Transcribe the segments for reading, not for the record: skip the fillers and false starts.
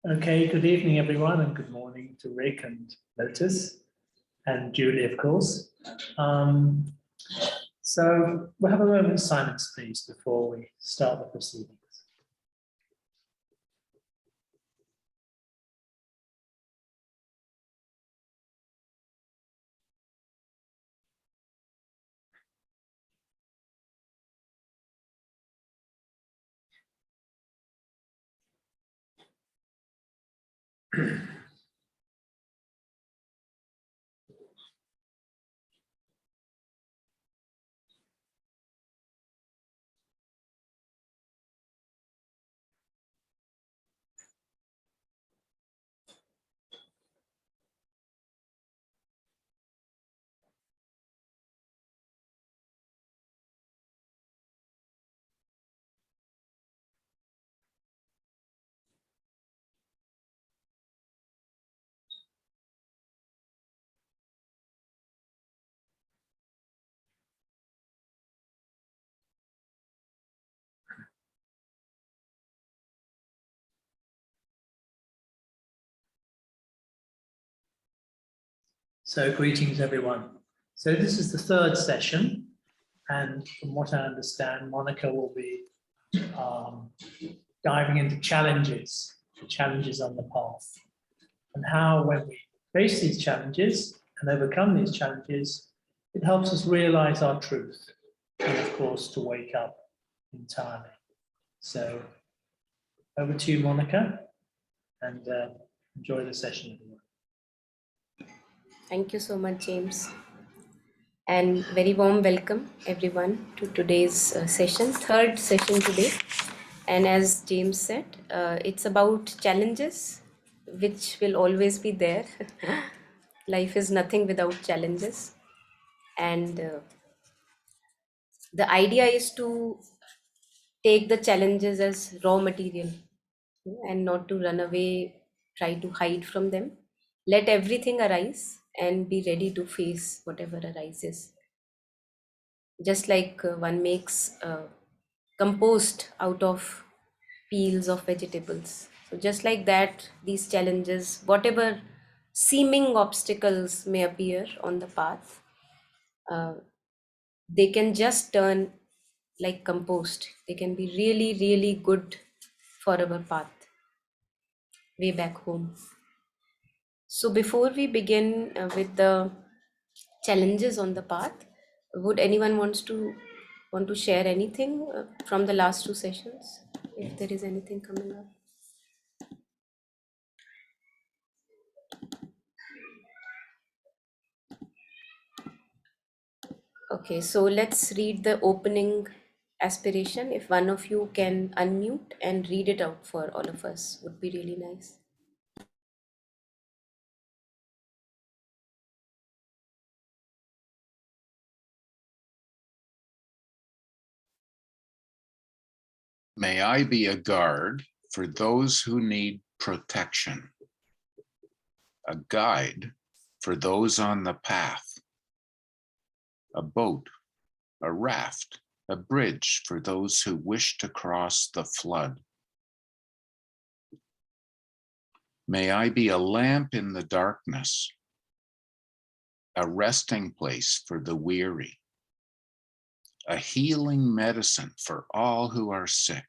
Okay, good evening, everyone, and good morning to Rick and Lotus and Julie, of course. So we'll have a moment's silence, please, before we start the proceedings. So greetings, everyone. So this is the third session, and from what I understand, Monica will be diving into challenges, the challenges on the path, and how when we face these challenges and overcome these challenges, it helps us realize our truth, and of course, to wake up entirely. So over to you, Monica, and enjoy the session, everyone. Thank you so much, James. And very warm welcome, everyone, to today's session, third session today. And as James said, it's about challenges, which will always be there. Life is nothing without challenges. And the idea is to take the challenges as raw material and not to run away, try to hide from them. Let everything arise and be ready to face whatever arises. Just like one makes compost out of peels of vegetables. So just like that, these challenges, whatever seeming obstacles may appear on the path, they can just turn like compost. They can be really, really good for our path way back home. So before we begin with the challenges on the path, would anyone want to share anything from the last two sessions, if there is anything coming up? Okay, so let's read the opening aspiration. If one of you can unmute and read it out for all of us, would be really nice. May I be a guard for those who need protection, a guide for those on the path, a boat, a raft, a bridge for those who wish to cross the flood. May I be a lamp in the darkness, a resting place for the weary, a healing medicine for all who are sick,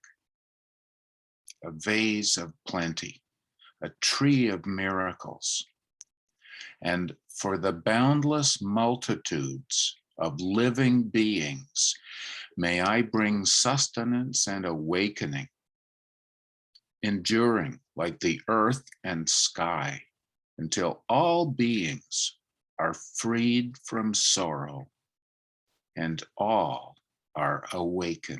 a vase of plenty, a tree of miracles, and for the boundless multitudes of living beings, may I bring sustenance and awakening, enduring like the earth and sky, until all beings are freed from sorrow and all are awakened.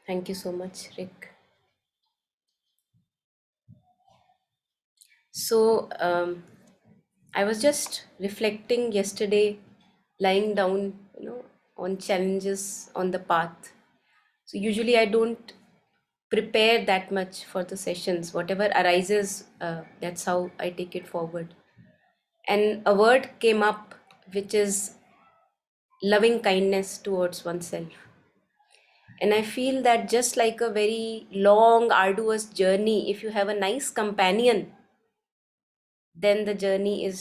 Thank you so much, Rick. So I was just reflecting yesterday, lying down, on challenges on the path. So usually I don't prepare that much for the sessions. Whatever arises, that's how I take it forward. And a word came up, which is loving kindness towards oneself. And I feel that just like a very long, arduous journey, if you have a nice companion, then the journey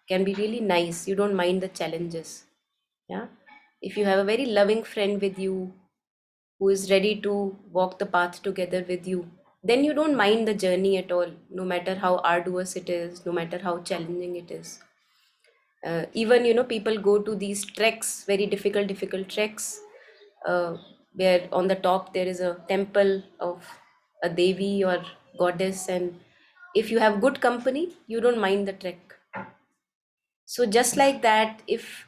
can be really nice. You don't mind the challenges. Yeah. If you have a very loving friend with you who is ready to walk the path together with you, then you don't mind the journey at all, no matter how arduous it is, no matter how challenging it is. Even, people go to these treks, very difficult treks, uh, where on the top there is a temple of a devi or goddess, and if you have good company, you don't mind the trek. So just like that, if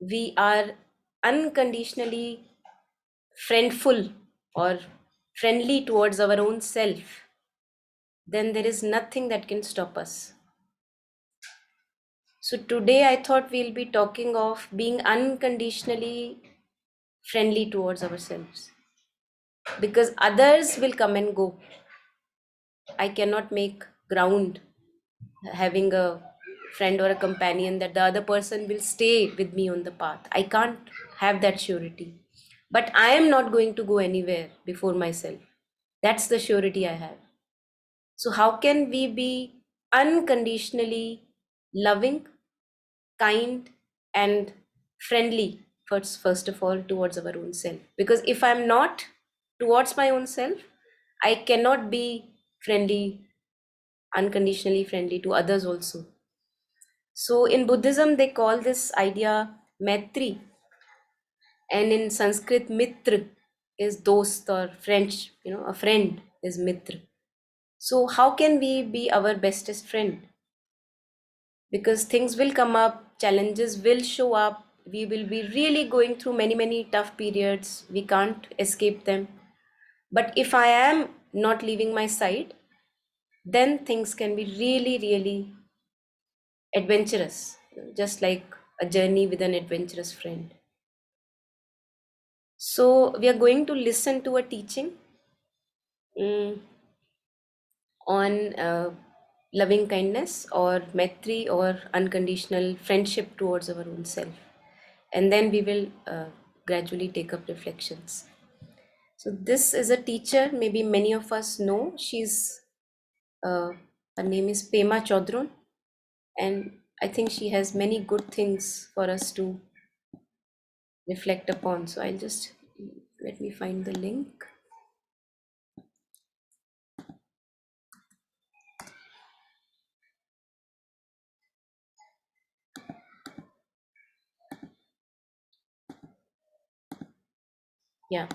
we are unconditionally friendful or friendly towards our own self, then there is nothing that can stop us. So today I thought we'll be talking of being unconditionally friendly towards ourselves, because others will come and go. I cannot make ground having a friend or a companion that the other person will stay with me on the path. I can't have that surety. But I am not going to go anywhere before myself. That's the surety I have. So, how can we be unconditionally loving, kind, and friendly first of all towards our own self? Because if I'm not towards my own self, I cannot be friendly, unconditionally friendly to others also. So in Buddhism, they call this idea Maitri, and in Sanskrit, Mitra is dost, or French, a friend is Mitra. So how can we be our bestest friend? Because things will come up, challenges will show up, we will be really going through many tough periods, we can't escape them. But if I am not leaving my side, then things can be really adventurous, just like a journey with an adventurous friend. So we are going to listen to a teaching mm, on loving kindness or maitri or unconditional friendship towards our own self. And then we will gradually take up reflections. So this is a teacher, maybe many of us know. Her name is Pema Chodron, and I think she has many good things for us to reflect upon. So I'll just, let me find the link. Yeah.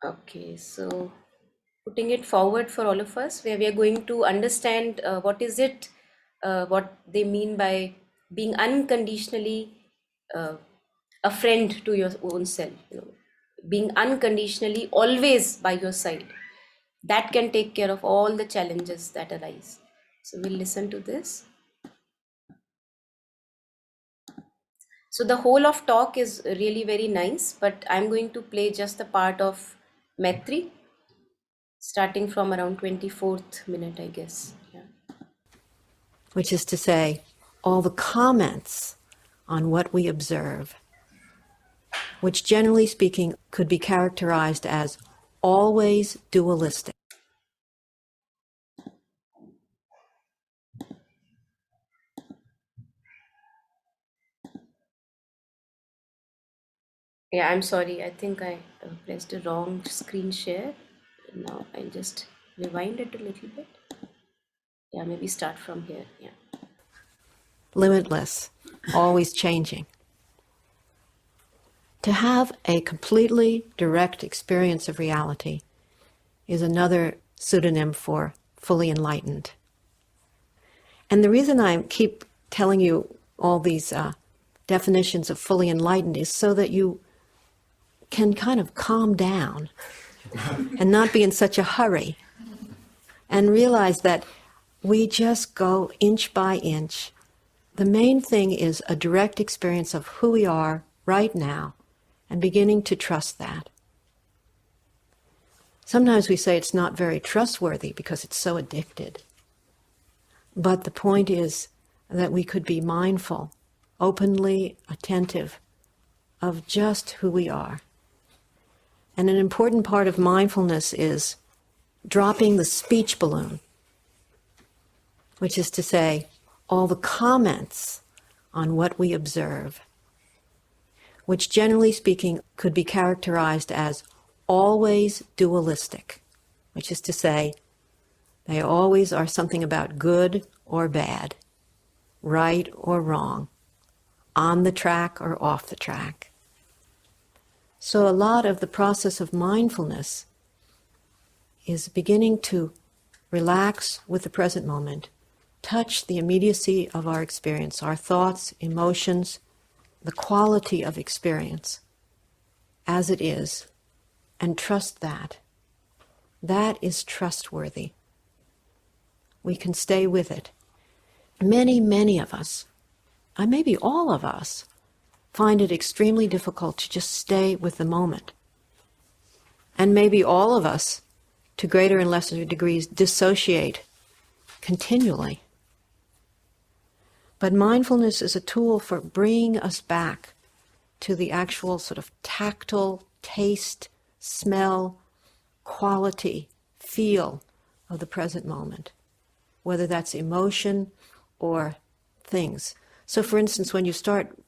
Okay, so putting it forward for all of us, where we are going to understand what they mean by being unconditionally uh, a friend to your own self, being unconditionally always by your side. That can take care of all the challenges that arise. So we'll listen to this. So the whole of talk is really very nice, but I'm going to play just the part of Maitri, starting from around 24th minute, I guess. Yeah. Which is to say, all the comments on what we observe, which generally speaking could be characterized as always dualistic. Yeah, I'm sorry. I think I pressed a wrong screen share. Now I'll just rewind it a little bit. Yeah, maybe start from here. Yeah. Limitless, always changing. To have a completely direct experience of reality is another pseudonym for fully enlightened. And the reason I keep telling you all these definitions of fully enlightened is so that you can kind of calm down and not be in such a hurry and realize that we just go inch by inch. The main thing is a direct experience of who we are right now and beginning to trust that. Sometimes we say it's not very trustworthy because it's so addicted. But the point is that we could be mindful, openly attentive of just who we are. And an important part of mindfulness is dropping the speech balloon, which is to say, all the comments on what we observe, which generally speaking could be characterized as always dualistic, which is to say, they always are something about good or bad, right or wrong, on the track or off the track. So a lot of the process of mindfulness is beginning to relax with the present moment, touch the immediacy of our experience, our thoughts, emotions, the quality of experience as it is, and trust that. That is trustworthy. We can stay with it. Many of us, and maybe all of us, find it extremely difficult to just stay with the moment. And maybe all of us, to greater and lesser degrees, dissociate continually. But mindfulness is a tool for bringing us back to the actual sort of tactile taste, smell, quality, feel of the present moment, whether that's emotion or things. So for instance, when you start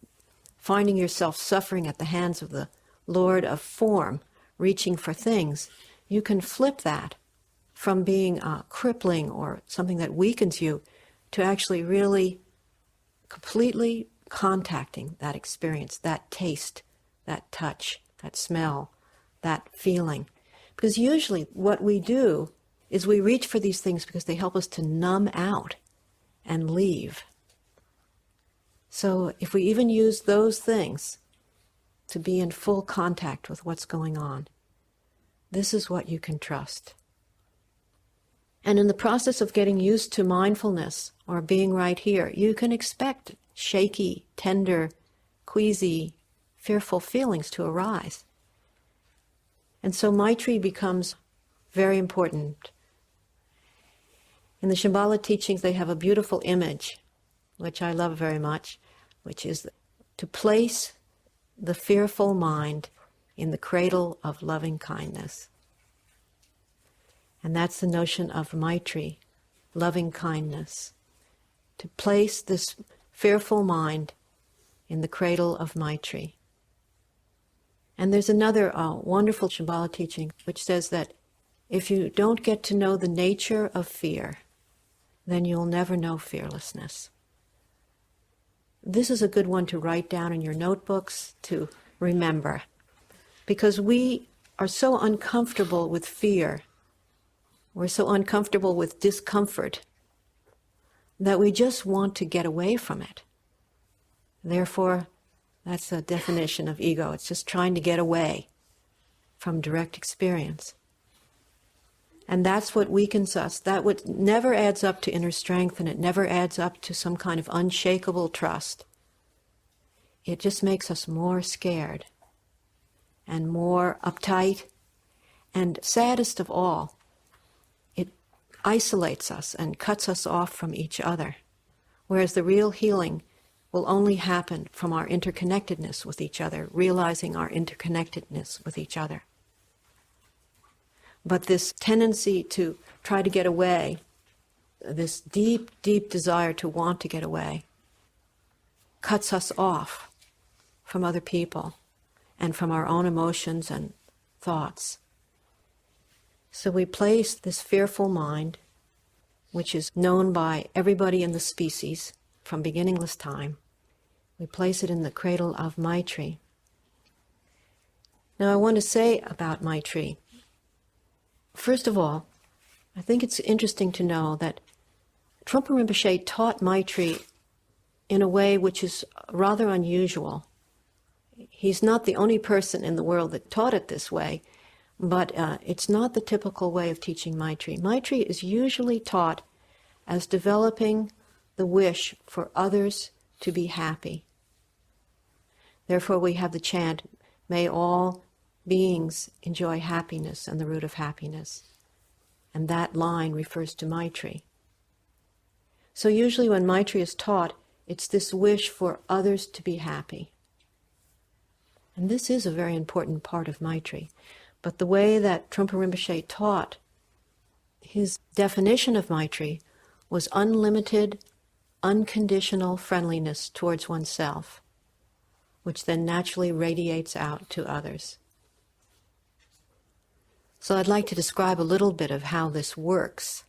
finding yourself suffering at the hands of the Lord of form, reaching for things, you can flip that from being crippling or something that weakens you to actually really completely contacting that experience, that taste, that touch, that smell, that feeling. Because usually what we do is we reach for these things because they help us to numb out and leave. So if we even use those things to be in full contact with what's going on, this is what you can trust. And in the process of getting used to mindfulness or being right here, you can expect shaky, tender, queasy, fearful feelings to arise. And so Maitri becomes very important. In the Shambhala teachings, they have a beautiful image, which I love very much, which is to place the fearful mind in the cradle of loving kindness. And that's the notion of Maitri, loving kindness. To place this fearful mind in the cradle of Maitri. And there's another wonderful Shambhala teaching which says that if you don't get to know the nature of fear, then you'll never know fearlessness. This is a good one to write down in your notebooks, to remember, because we are so uncomfortable with fear, we're so uncomfortable with discomfort, that we just want to get away from it. Therefore, that's a definition of ego. It's just trying to get away from direct experience. And that's what weakens us. That what never adds up to inner strength, and it never adds up to some kind of unshakable trust. It just makes us more scared and more uptight. And saddest of all, it isolates us and cuts us off from each other. Whereas the real healing will only happen from our interconnectedness with each other, realizing our interconnectedness with each other. But this tendency to try to get away, this deep, deep desire to want to get away, cuts us off from other people and from our own emotions and thoughts. So we place this fearful mind, which is known by everybody in the species from beginningless time, we place it in the cradle of Maitri. Now I want to say about Maitri, first of all, I think it's interesting to know that Trungpa Rinpoche taught Maitri in a way which is rather unusual. He's not the only person in the world that taught it this way, but it's not the typical way of teaching Maitri. Maitri is usually taught as developing the wish for others to be happy. Therefore we have the chant, may all beings enjoy happiness and the root of happiness. And that line refers to Maitri. So usually when Maitri is taught, it's this wish for others to be happy. And this is a very important part of Maitri. But the way that Trungpa Rinpoche taught, his definition of Maitri was unlimited, unconditional friendliness towards oneself, which then naturally radiates out to others. So I'd like to describe a little bit of how this works.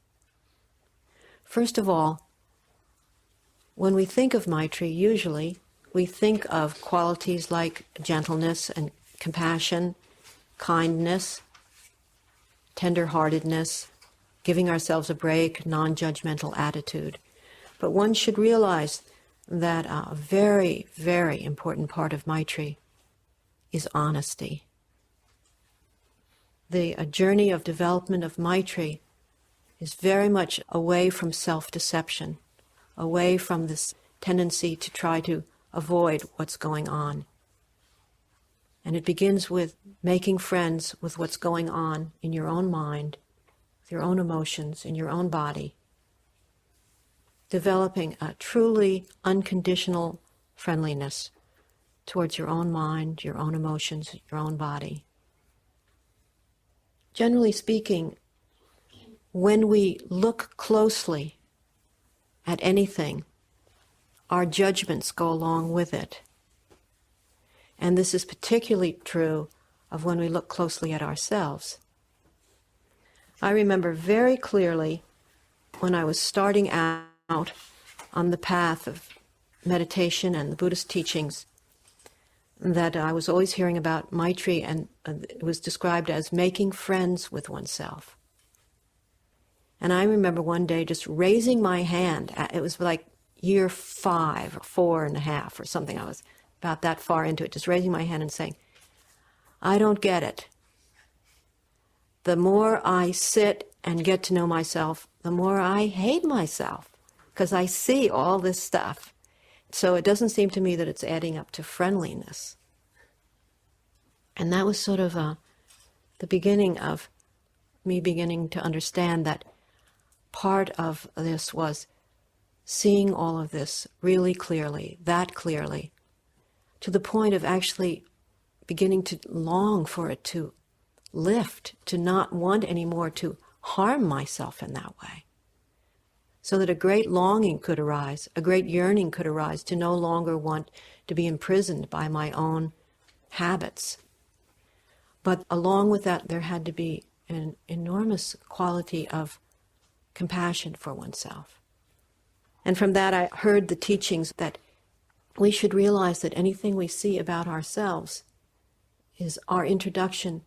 First of all, when we think of Maitri, usually we think of qualities like gentleness and compassion, kindness, tender-heartedness, giving ourselves a break, non-judgmental attitude. But one should realize that a very, very important part of Maitri is honesty. The journey of development of Maitri is very much away from self-deception, away from this tendency to try to avoid what's going on. And it begins with making friends with what's going on in your own mind, with your own emotions, in your own body, developing a truly unconditional friendliness towards your own mind, your own emotions, your own body. Generally speaking, when we look closely at anything, our judgments go along with it. And this is particularly true of when we look closely at ourselves. I remember very clearly when I was starting out on the path of meditation and the Buddhist teachings that I was always hearing about Maitri, and it was described as making friends with oneself. And I remember one day just raising my hand. It was like year 5 or 4.5 or something. I was about that far into it, just raising my hand and saying, I don't get it. The more I sit and get to know myself, the more I hate myself, because I see all this stuff. So it doesn't seem to me that it's adding up to friendliness. And that was sort of the beginning of me beginning to understand that part of this was seeing all of this really clearly, that clearly, to the point of actually beginning to long for it to lift, to not want anymore to harm myself in that way. So that a great longing could arise, a great yearning could arise to no longer want to be imprisoned by my own habits. But along with that, there had to be an enormous quality of compassion for oneself. And from that, I heard the teachings that we should realize that anything we see about ourselves is our introduction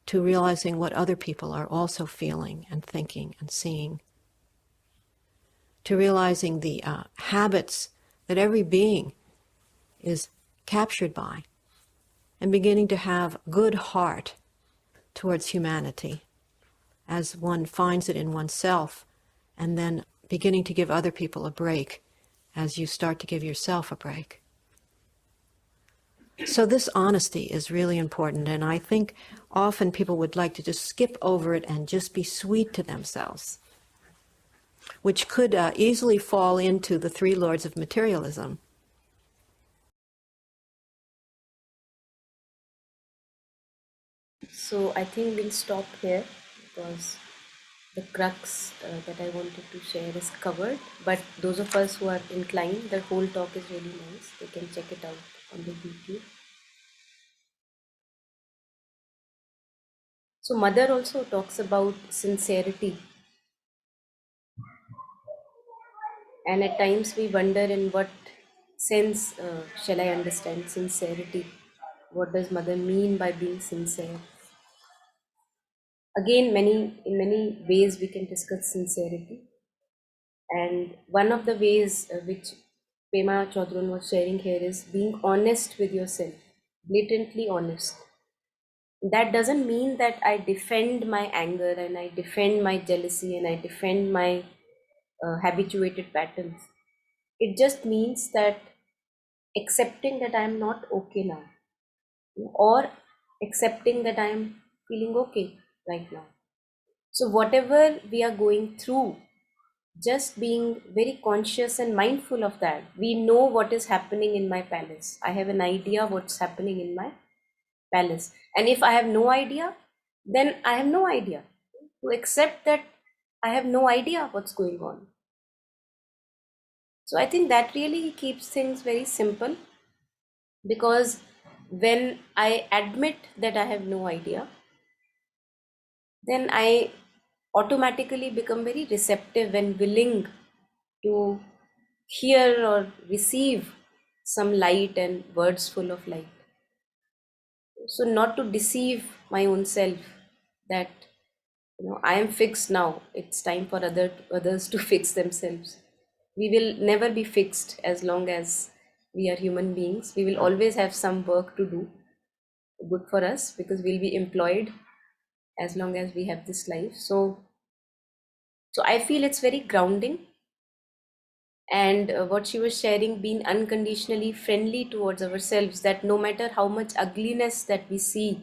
to realizing what other people are also feeling and thinking and seeing, to realizing the habits that every being is captured by, and beginning to have good heart towards humanity as one finds it in oneself, and then beginning to give other people a break as you start to give yourself a break. So this honesty is really important, and I think often people would like to just skip over it and just be sweet to themselves, which could easily fall into the 3 lords of materialism. So I think we'll stop here because the crux that I wanted to share is covered. But those of us who are inclined, the whole talk is really nice. They can check it out on the YouTube. So Mother also talks about sincerity. And at times we wonder in what sense shall I understand sincerity? What does Mother mean by being sincere? Again, in many ways we can discuss sincerity. And one of the ways which Pema Chodron was sharing here is being honest with yourself, blatantly honest. That doesn't mean that I defend my anger and I defend my jealousy and I defend my habituated patterns. It just means that accepting that I am not okay now, or accepting that I am feeling okay right now. So whatever we are going through, just being very conscious and mindful of that. We know what is happening in my palace. I have an idea what's happening in my palace. And if I have no idea, then I have no idea. To accept that I have no idea what's going on. So I think that really keeps things very simple, because when I admit that I have no idea, then I automatically become very receptive and willing to hear or receive some light and words full of light. So not to deceive my own self that I am fixed now, it's time for others to fix themselves. We will never be fixed as long as we are human beings. We will always have some work to do, good for us, because we'll be employed as long as we have this life. So I feel it's very grounding. And what she was sharing, being unconditionally friendly towards ourselves, that no matter how much ugliness that we see,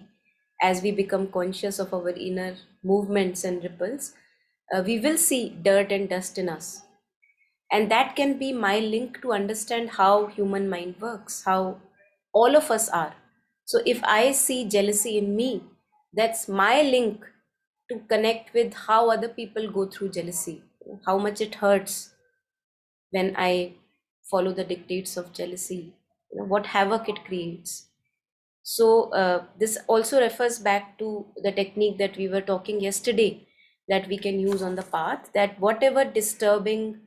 as we become conscious of our inner movements and ripples, we will see dirt and dust in us. And that can be my link to understand how human mind works, how all of us are. So if I see jealousy in me, that's my link to connect with how other people go through jealousy, how much it hurts when I follow the dictates of jealousy, what havoc it creates. So this also refers back to the technique that we were talking yesterday, that we can use on the path, that whatever disturbing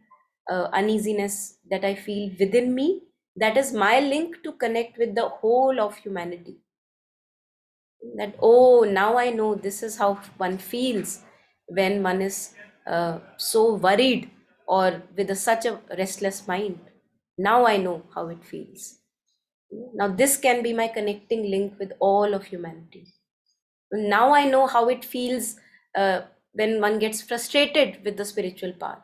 uneasiness that I feel within me, that is my link to connect with the whole of humanity. That, oh, now I know this is how one feels when one is so worried or with such a restless mind. Now I know how it feels. Now this can be my connecting link with all of humanity. Now I know how it feels when one gets frustrated with the spiritual path.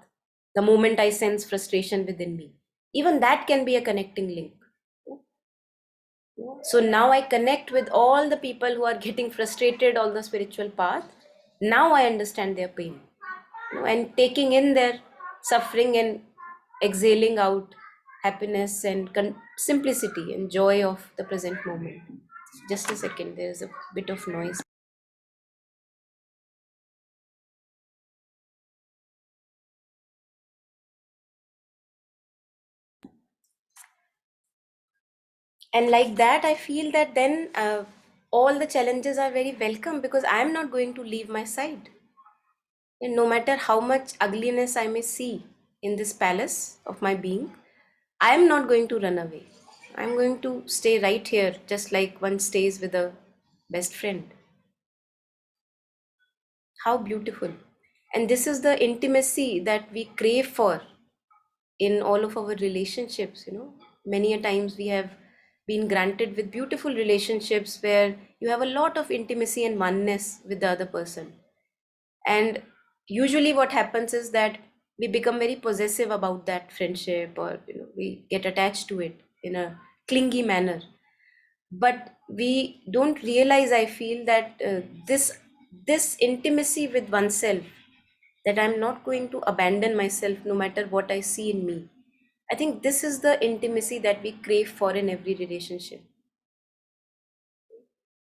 The moment I sense frustration within me, even that can be a connecting link. So now I connect with all the people who are getting frustrated on the spiritual path. Now I understand their pain, and taking in their suffering and exhaling out happiness and simplicity and joy of the present moment. Just a second, there is a bit of noise. And like that, I feel that then all the challenges are very welcome, because I am not going to leave my side. And no matter how much ugliness I may see in this palace of my being, I am not going to run away. I'm going to stay right here, just like one stays with a best friend. How beautiful. And this is the intimacy that we crave for in all of our relationships. Many a times we have been granted with beautiful relationships where you have a lot of intimacy and oneness with the other person. And usually what happens is that we become very possessive about that friendship, or we get attached to it in a clingy manner. But we don't realize, I feel, that this intimacy with oneself, that I'm not going to abandon myself no matter what I see in me. I think this is the intimacy that we crave for in every relationship.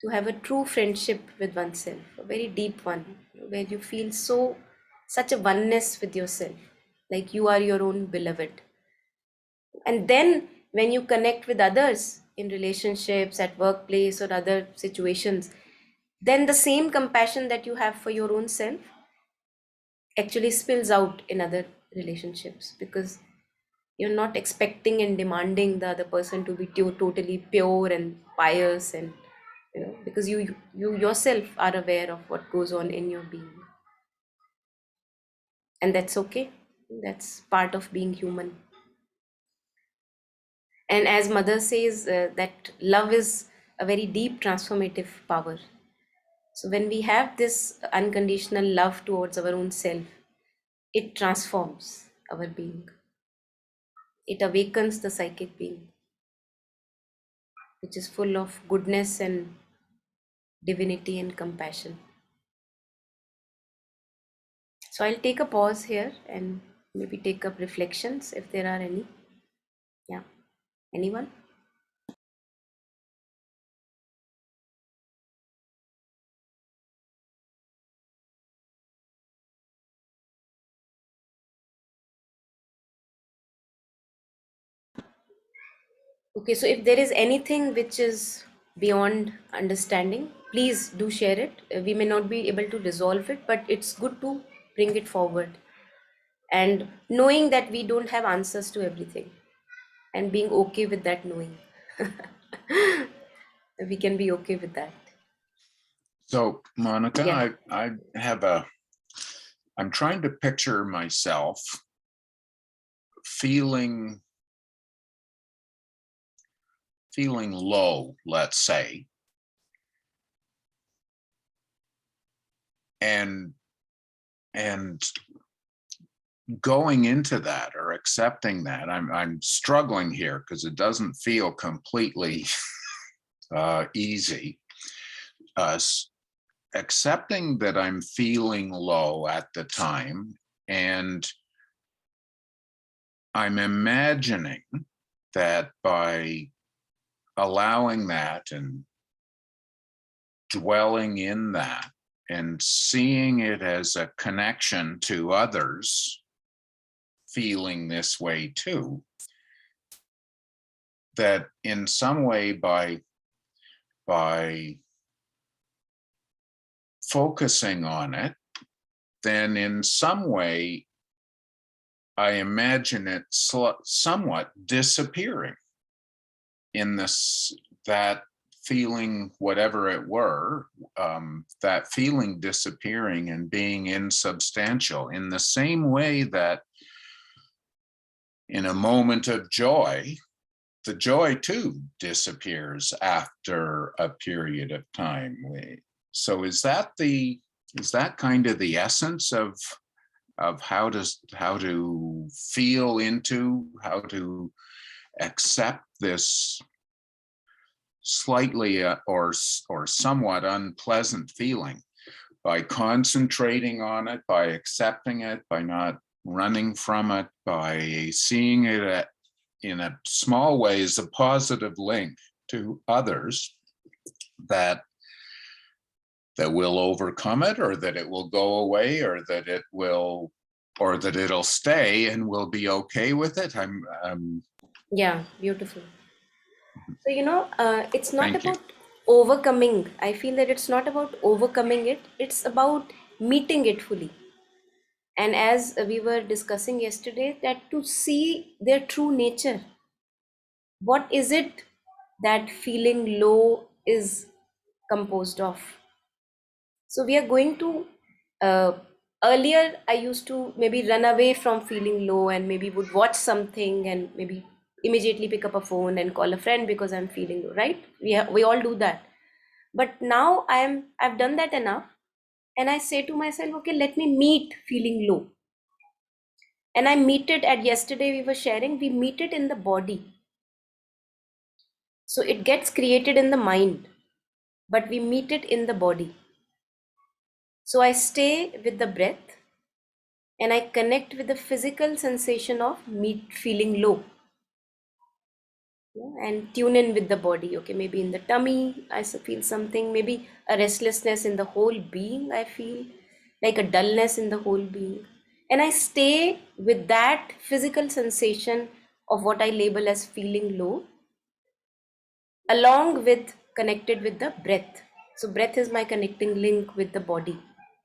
To have a true friendship with oneself, a very deep one, where you feel such a oneness with yourself, like you are your own beloved. And then when you connect with others in relationships, at workplace or other situations, then the same compassion that you have for your own self actually spills out in other relationships, because you're not expecting and demanding the other person to be totally pure and pious, and because you yourself are aware of what goes on in your being. And that's okay. That's part of being human. And as mother says, that love is a very deep transformative power. So when we have this unconditional love towards our own self, it transforms our being. It awakens the psychic being, which is full of goodness and divinity and compassion. So I'll take a pause here and maybe take up reflections if there are any. Yeah, anyone? Okay, so if there is anything which is beyond understanding, please do share it. We may not be able to resolve it, but it's good to bring it forward. And knowing that we don't have answers to everything, and being okay with that knowing. We can be okay with that. So, Monica, Yeah. I have I'm trying to picture myself feeling low, let's say, and going into that or accepting that. I'm struggling here because it doesn't feel completely easy. Accepting that I'm feeling low at the time, and I'm imagining that by allowing that and dwelling in that and seeing it as a connection to others feeling this way too, that in some way by focusing on it, then in some way I imagine it somewhat disappearing in this, that feeling, whatever it were, that feeling disappearing and being insubstantial, in the same way that in a moment of joy, the joy too disappears after a period of time. So is that kind of the essence of how to feel into, how to accept this slightly or somewhat unpleasant feeling, by concentrating on it, by accepting it, by not running from it, by seeing it in a small way as a positive link to others, that will overcome it, or that it will go away, or that it'll stay and we'll be okay with it. Yeah, beautiful. So, it's not Thank you. about overcoming. I feel that it's not about overcoming it, it's about meeting it fully. And as we were discussing yesterday, that to see their true nature, what is it that feeling low is composed of? So we are going to, earlier I used to maybe run away from feeling low and maybe would watch something and maybe immediately pick up a phone and call a friend because I'm feeling low, right? We all do that. But now I've done that enough, and I say to myself, okay, let me meet feeling low. And I meet it at, yesterday we were sharing, we meet it in the body. So it gets created in the mind, but we meet it in the body. So I stay with the breath and I connect with the physical sensation of me feeling low. Yeah, and tune in with the body. Okay, maybe in the tummy I feel something, maybe a restlessness in the whole being, I feel like a dullness in the whole being. And I stay with that physical sensation of what I label as feeling low, along with connected with the breath. So breath is my connecting link with the body.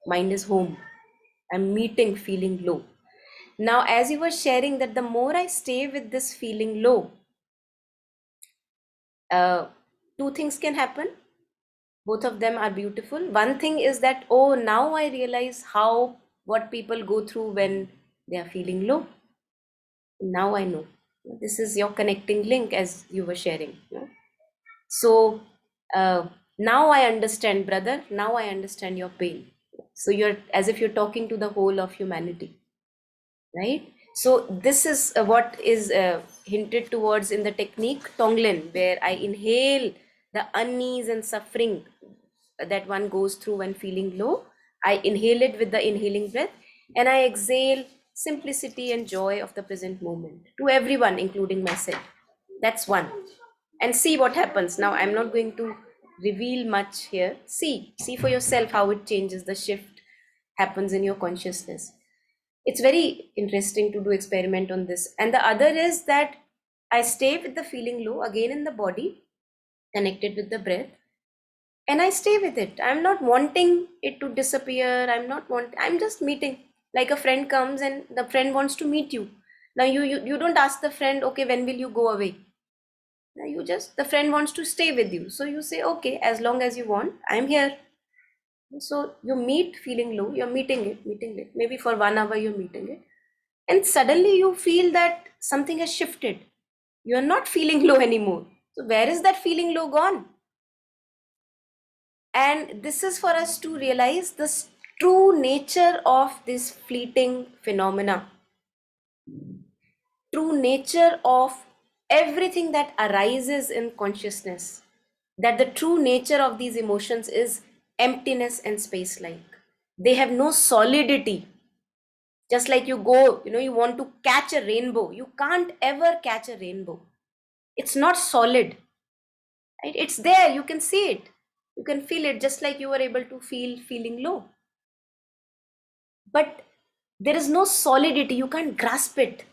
Mind is home. I'm meeting feeling low. Now, as you were sharing that the more I stay with this feeling low, two things can happen. Both of them are beautiful. One thing is that, oh, now I realize what people go through when they are feeling low. Now I know. This is your connecting link, as you were sharing. So now I understand, brother. Now I understand your pain. So you're as if you're talking to the whole of humanity, right? So this is what is hinted towards in the technique Tonglen, where I inhale the unease and suffering that one goes through when feeling low. I inhale it with the inhaling breath, and I exhale simplicity and joy of the present moment to everyone, including myself. That's one. And see what happens. Now, I'm not going to reveal much here. See for yourself how it changes, the shift happens in your consciousness. It's very interesting to do experiment on this. And the other is that I stay with the feeling low again in the body, connected with the breath, and I stay with it. I'm not wanting it to disappear. I'm just meeting. Like a friend comes and the friend wants to meet you. Now you don't ask the friend, okay, when will you go away? Now the friend wants to stay with you. So you say, okay, as long as you want, I'm here. So you meet feeling low, you're meeting it. Maybe for 1 hour you're meeting it. And suddenly you feel that something has shifted. You're not feeling low anymore. So where is that feeling low gone? And this is for us to realize the true nature of this fleeting phenomena, true nature of everything that arises in consciousness, that the true nature of these emotions is emptiness and space-like. They have no solidity. Just like you go, you want to catch a rainbow. You can't ever catch a rainbow. It's not solid. Right? It's there. You can see it. You can feel it, just like you were able to feel feeling low. But there is no solidity. You can't grasp it.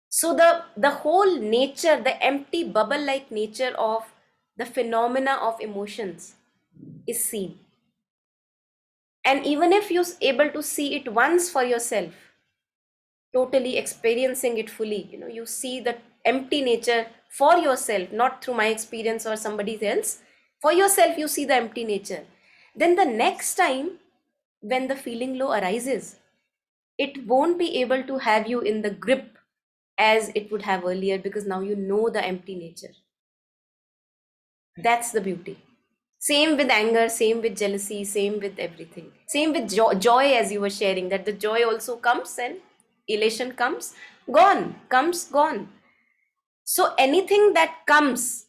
So the whole nature, the empty bubble-like nature of the phenomena of emotions is seen. And even if you're able to see it once for yourself, totally experiencing it fully, you see the empty nature for yourself, not through my experience or somebody else. For yourself, you see the empty nature. Then the next time when the feeling low arises, it won't be able to have you in the grip as it would have earlier, because now you know the empty nature. That's the beauty. Same with anger, same with jealousy, same with everything. Same with joy, as you were sharing, that the joy also comes and elation comes, gone. So anything that comes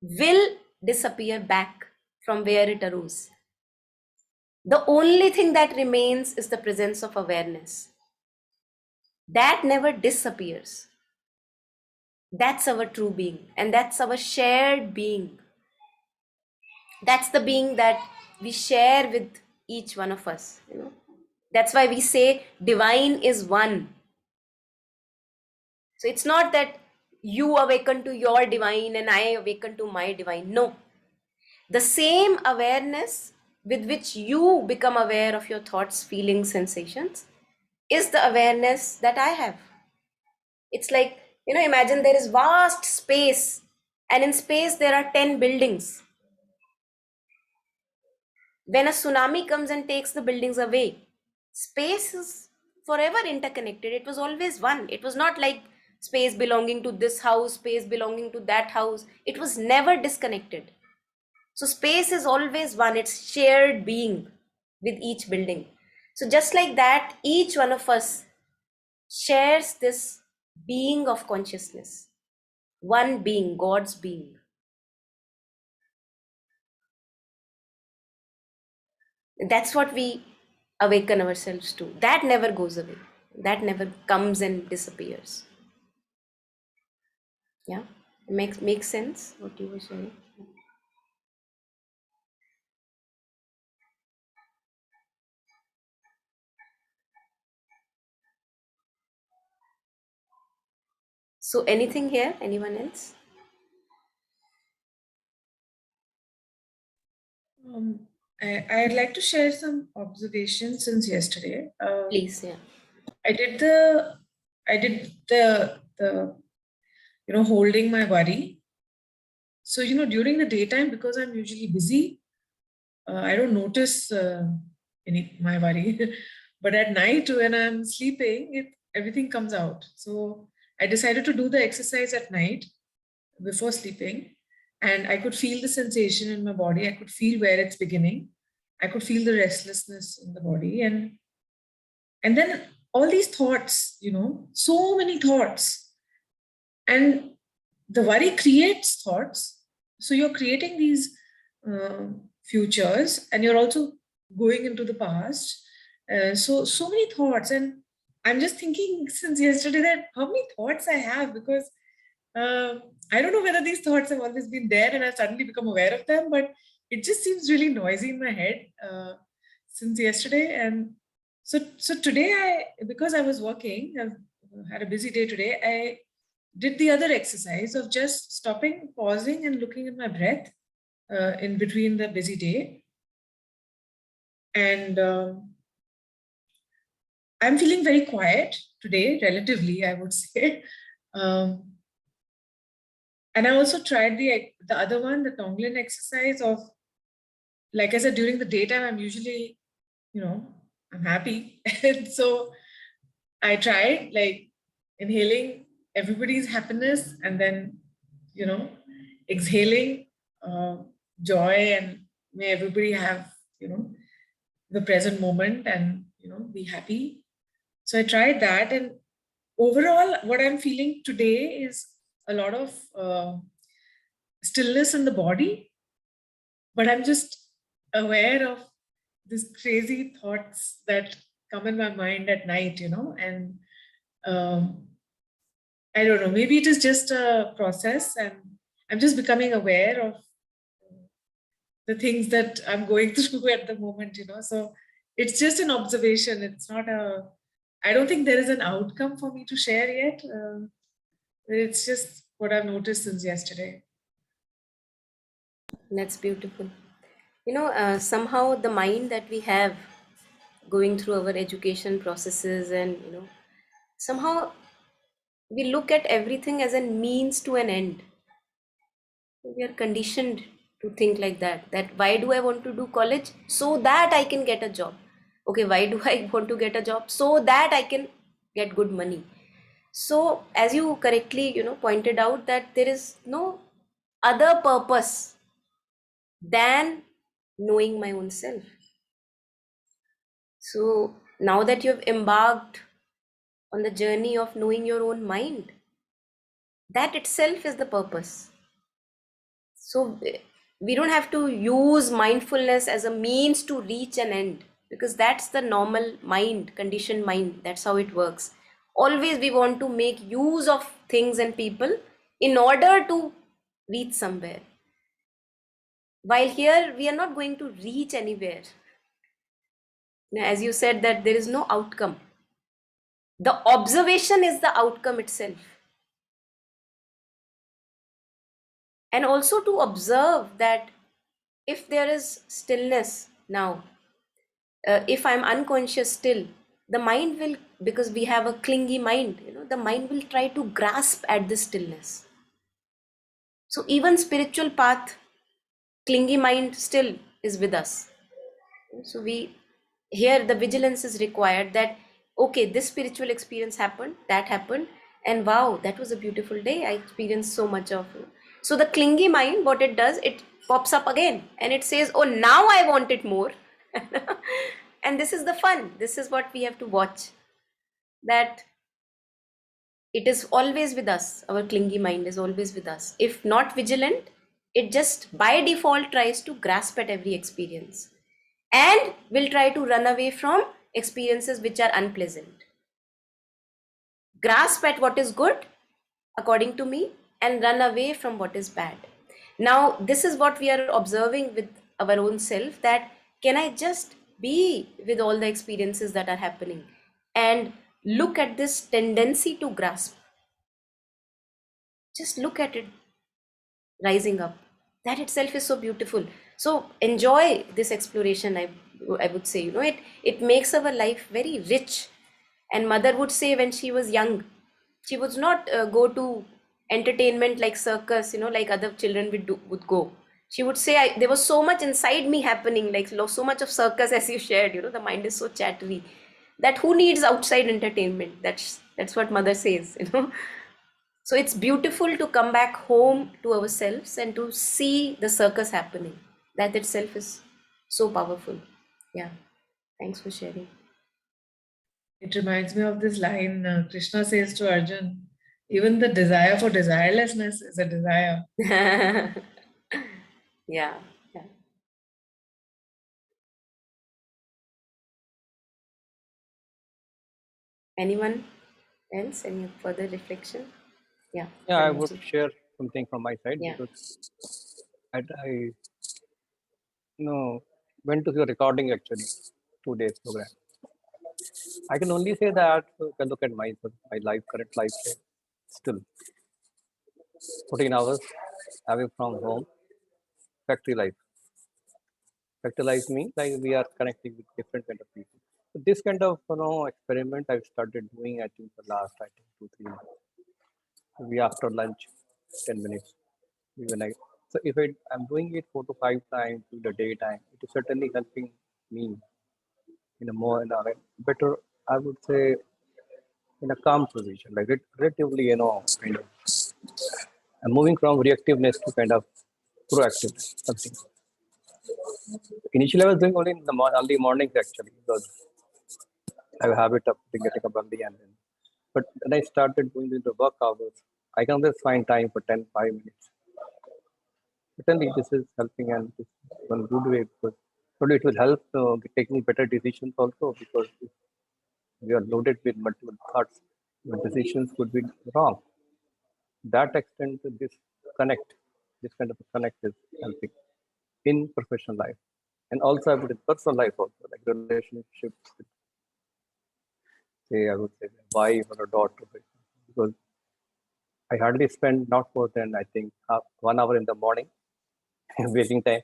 will disappear back from where it arose. The only thing that remains is the presence of awareness. That never disappears. That's our true being, and that's our shared being. That's the being that we share with each one of us. That's why we say divine is one. So it's not that you awaken to your divine and I awaken to my divine. No. The same awareness with which you become aware of your thoughts, feelings, sensations is the awareness that I have. It's like, imagine there is vast space, and in space there are 10 buildings. When a tsunami comes and takes the buildings away, space is forever interconnected. It was always one. It was not like space belonging to this house, space belonging to that house. It was never disconnected. So space is always one. It's shared being with each building. So just like that, each one of us shares this being of consciousness. One being, God's being. That's what we awaken ourselves to. That never goes away. That never comes and disappears. Yeah, makes sense what you were saying. So anything here? Anyone else? I'd like to share some observations since yesterday. Please, yeah. I did the holding my worry. So during the daytime, because I'm usually busy, I don't notice my worry. But at night, when I'm sleeping, everything comes out. So I decided to do the exercise at night before sleeping, and I could feel the sensation in my body. I could feel where it's beginning. I could feel the restlessness in the body, and then all these thoughts, so many thoughts, and the worry creates thoughts. So you're creating these futures, and you're also going into the past. So many thoughts, and I'm just thinking since yesterday that how many thoughts I have, because I don't know whether these thoughts have always been there and I've suddenly become aware of them, but it just seems really noisy in my head since yesterday. And so today, because I was working, I've had a busy day today, I did the other exercise of just stopping, pausing, and looking at my breath in between the busy day. And I'm feeling very quiet today, relatively, I would say. Um, and I also tried the other one, the Tonglen exercise of, like I said, during the daytime, I'm usually, I'm happy. And so I tried like inhaling everybody's happiness and then, exhaling joy, and may everybody have, the present moment and, be happy. So I tried that. And overall, what I'm feeling today is a lot of stillness in the body, but I'm just aware of these crazy thoughts that come in my mind at night, and I don't know, maybe it is just a process, and I'm just becoming aware of the things that I'm going through at the moment, so it's just an observation. It's not I don't think there is an outcome for me to share yet. It's just what I've noticed since yesterday. That's beautiful. Somehow the mind that we have going through our education processes, and somehow we look at everything as a means to an end. We are conditioned to think like that why do I want to do college? So that I can get a job. Okay, why do I want to get a job? So that I can get good money. So as you correctly pointed out, that there is no other purpose than knowing my own self. So now that you have embarked on the journey of knowing your own mind, that itself is the purpose. So we don't have to use mindfulness as a means to reach an end, because that's the normal mind, conditioned mind. That's how it works. Always we want to make use of things and people in order to reach somewhere. While here we are not going to reach anywhere. As you said, that there is no outcome. The observation is the outcome itself. And also to observe that if there is stillness now, if I'm unconscious still, the mind will, because we have a clingy mind, the mind will try to grasp at this stillness. So even spiritual path, clingy mind still is with us. So here the vigilance is required, that okay, this spiritual experience happened, that happened, and wow, that was a beautiful day, I experienced so much of it. So the clingy mind, what it does, it pops up again and it says, oh, now I want it more. And this is the fun. This is what we have to watch, that it is always with us. Our clingy mind is always with us. If not vigilant, it just by default tries to grasp at every experience and will try to run away from experiences which are unpleasant. Grasp at what is good, according to me, and run away from what is bad. Now, this is what we are observing with our own self, that can I just be with all the experiences that are happening and look at this tendency to grasp. Just look at it rising up. That itself is so beautiful. So enjoy this exploration. I would say, it makes our life very rich. And mother would say, when she was young, she would not go to entertainment like circus, like other children would go. She would say, there was so much inside me happening, like so much of circus, as you shared, the mind is so chattery, that who needs outside entertainment? That's what mother says. So it's beautiful to come back home to ourselves and to see the circus happening. That itself is so powerful. Yeah. Thanks for sharing. It reminds me of this line Krishna says to Arjun, even the desire for desirelessness is a desire. Yeah. Yeah. Anyone else? Any further reflection? Yeah. Yeah, I would Pranavji. share something from my side Yeah. because I went to the recording actually 2 days program. I can only say that you can look at my life, current life, still 14 hours away from home, factory life. Factory life means like we are connecting with different kind of people. So this kind of experiment I've started doing. I think the last 2-3 months. We after lunch, 10 minutes. Even so if I'm doing it 4 to 5 times in the daytime, it is certainly helping me in a more better, I would say, in a calm position, like relatively, kind of I'm moving from reactiveness to kind of proactiveness. Something. Initially, I was doing only in the early mornings actually because I have a habit of getting up early and then. But when I started doing the work hours, I can always find time for 5 minutes. Certainly, this is helping and this is one good way because probably it will help taking better decisions also because if we are loaded with multiple thoughts, the decisions could be wrong. That extent, this kind of a connect is helping in professional life and also in personal life also, like relationships with, say, I would say, a wife or a daughter, because I hardly spend not more than I think 1 hour in the morning wasting time,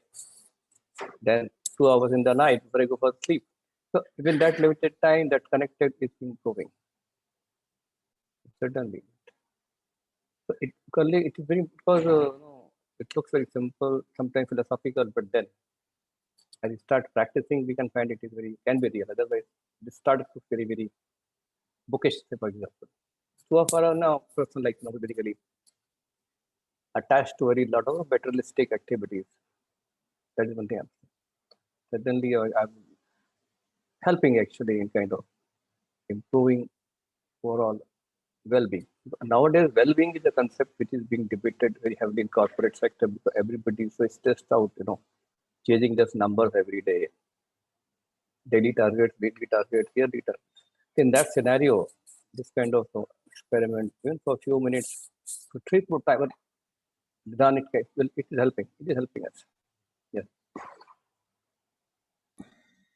then 2 hours in the night before I go for sleep. So within that limited time, that connected is improving. Certainly. So it is very because it looks very simple, sometimes philosophical, but then as you start practicing, we can find it is can be real. Otherwise, it started to very, very bookish, say, for example. Two of our now person like basically attached to very lot of materialistic activities. That is one thing. Certainly, I'm helping actually in kind of improving overall well-being. Nowadays, well-being is a concept which is being debated very heavily in corporate sector because everybody is so stressed out, chasing just numbers every day, daily targets, weekly targets, yearly targets. In that scenario, this kind of experiment, even for a few minutes, to treat more time, done it is helping. It is helping us. Yes.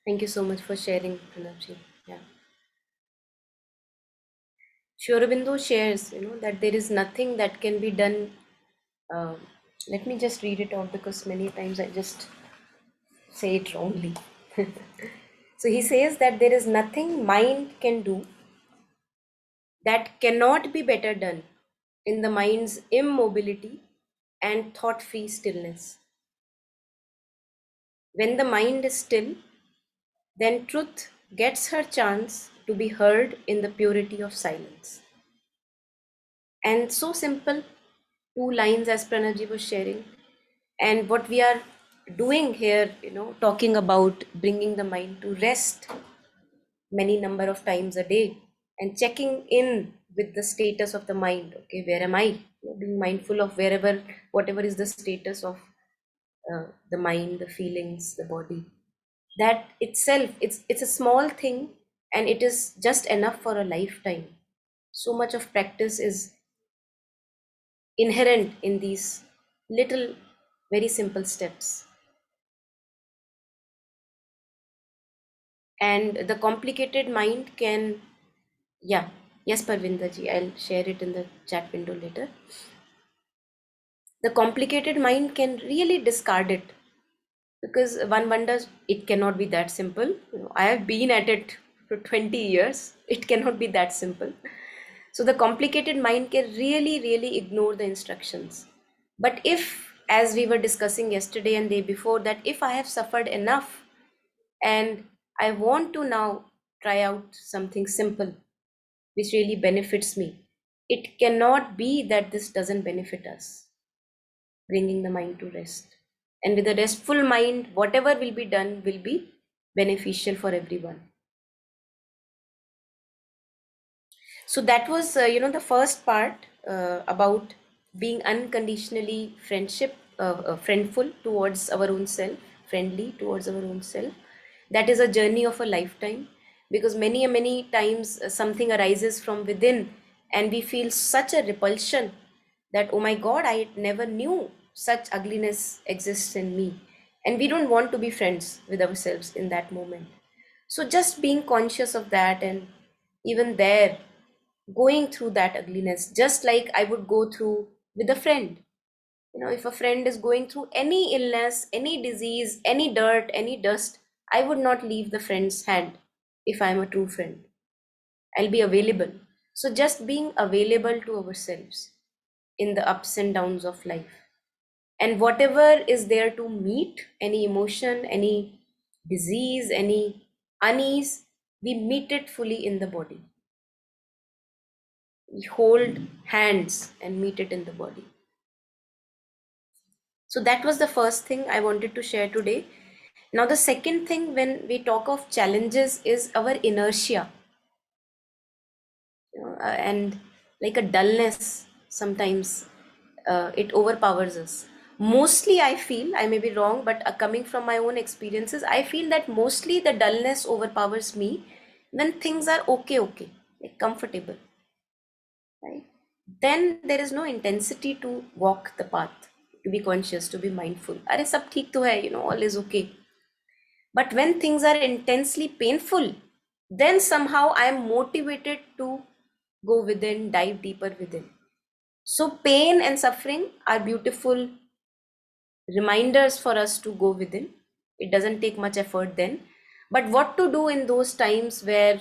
Thank you so much for sharing, Pranavji. Yeah. Sri Aurobindo shares, that there is nothing that can be done. Uh, Let me just read it out because many times I just say it wrongly. So he says that there is nothing mind can do that cannot be better done in the mind's immobility and thought-free stillness. When the mind is still, then truth gets her chance to be heard in the purity of silence. And so simple, 2 lines as Pranavji was sharing. And what we are doing here, talking about bringing the mind to rest many number of times a day and checking in with the status of the mind. Okay, where am I? Being mindful of whatever is the status of the mind, the feelings, the body. That itself, it's a small thing, and it is just enough for a lifetime. So much of practice is inherent in these little, very simple steps. And the complicated mind can, yeah, yes, Parvindaji, I'll share it in the chat window later. The complicated mind can really discard it because one wonders it cannot be that simple. I have been at it for 20 years. It cannot be that simple. So the complicated mind can really, really ignore the instructions. But if, as we were discussing yesterday and day before, that if I have suffered enough and I want to now try out something simple which really benefits me, it cannot be that this doesn't benefit us, bringing the mind to rest. And with a restful mind, whatever will be done will be beneficial for everyone. So that was, the first part about being unconditionally friendful towards our own self, friendly towards our own self. That is a journey of a lifetime. because many times something arises from within and we feel such a repulsion that, oh my God, I never knew such ugliness exists in me. And we don't want to be friends with ourselves in that moment. So just being conscious of that, and even there, going through that ugliness, just like I would go through with a friend. You know, if a friend is going through any illness, any disease, any dirt, any dust, I would not leave the friend's hand if I'm a true friend. I'll be available. So just being available to ourselves in the ups and downs of life. And whatever is there to meet, any emotion, any disease, any unease, we meet it fully in the body. We hold hands and meet it in the body. So that was the first thing I wanted to share today. Now, the second thing when we talk of challenges is our inertia. And like a dullness, sometimes it overpowers us. Mostly, I feel, I may be wrong, but coming from my own experiences, I feel that mostly the dullness overpowers me when things are okay, like comfortable, right? Then there is no intensity to walk the path, to be conscious, to be mindful. Are sab theek to hai, all is okay. But when things are intensely painful, then somehow I am motivated to go within, dive deeper within. So pain and suffering are beautiful reminders for us to go within. It doesn't take much effort then. But what to do in those times where,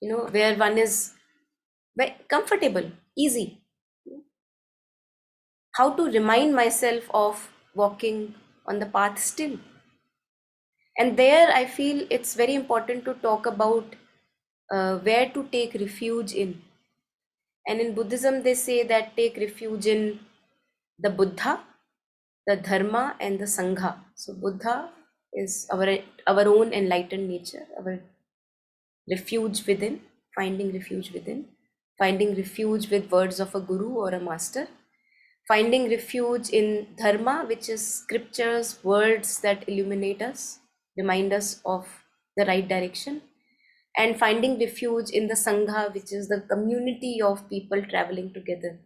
where one is very comfortable, easy? How to remind myself of walking on the path still? And there I feel it's very important to talk about where to take refuge in. And in Buddhism, they say that take refuge in the Buddha, the Dharma, and the Sangha. So Buddha is our own enlightened nature, our refuge within, finding refuge with words of a guru or a master, finding refuge in Dharma, which is scriptures, words that illuminate us, remind us of the right direction, and finding refuge in the Sangha, which is the community of people traveling together.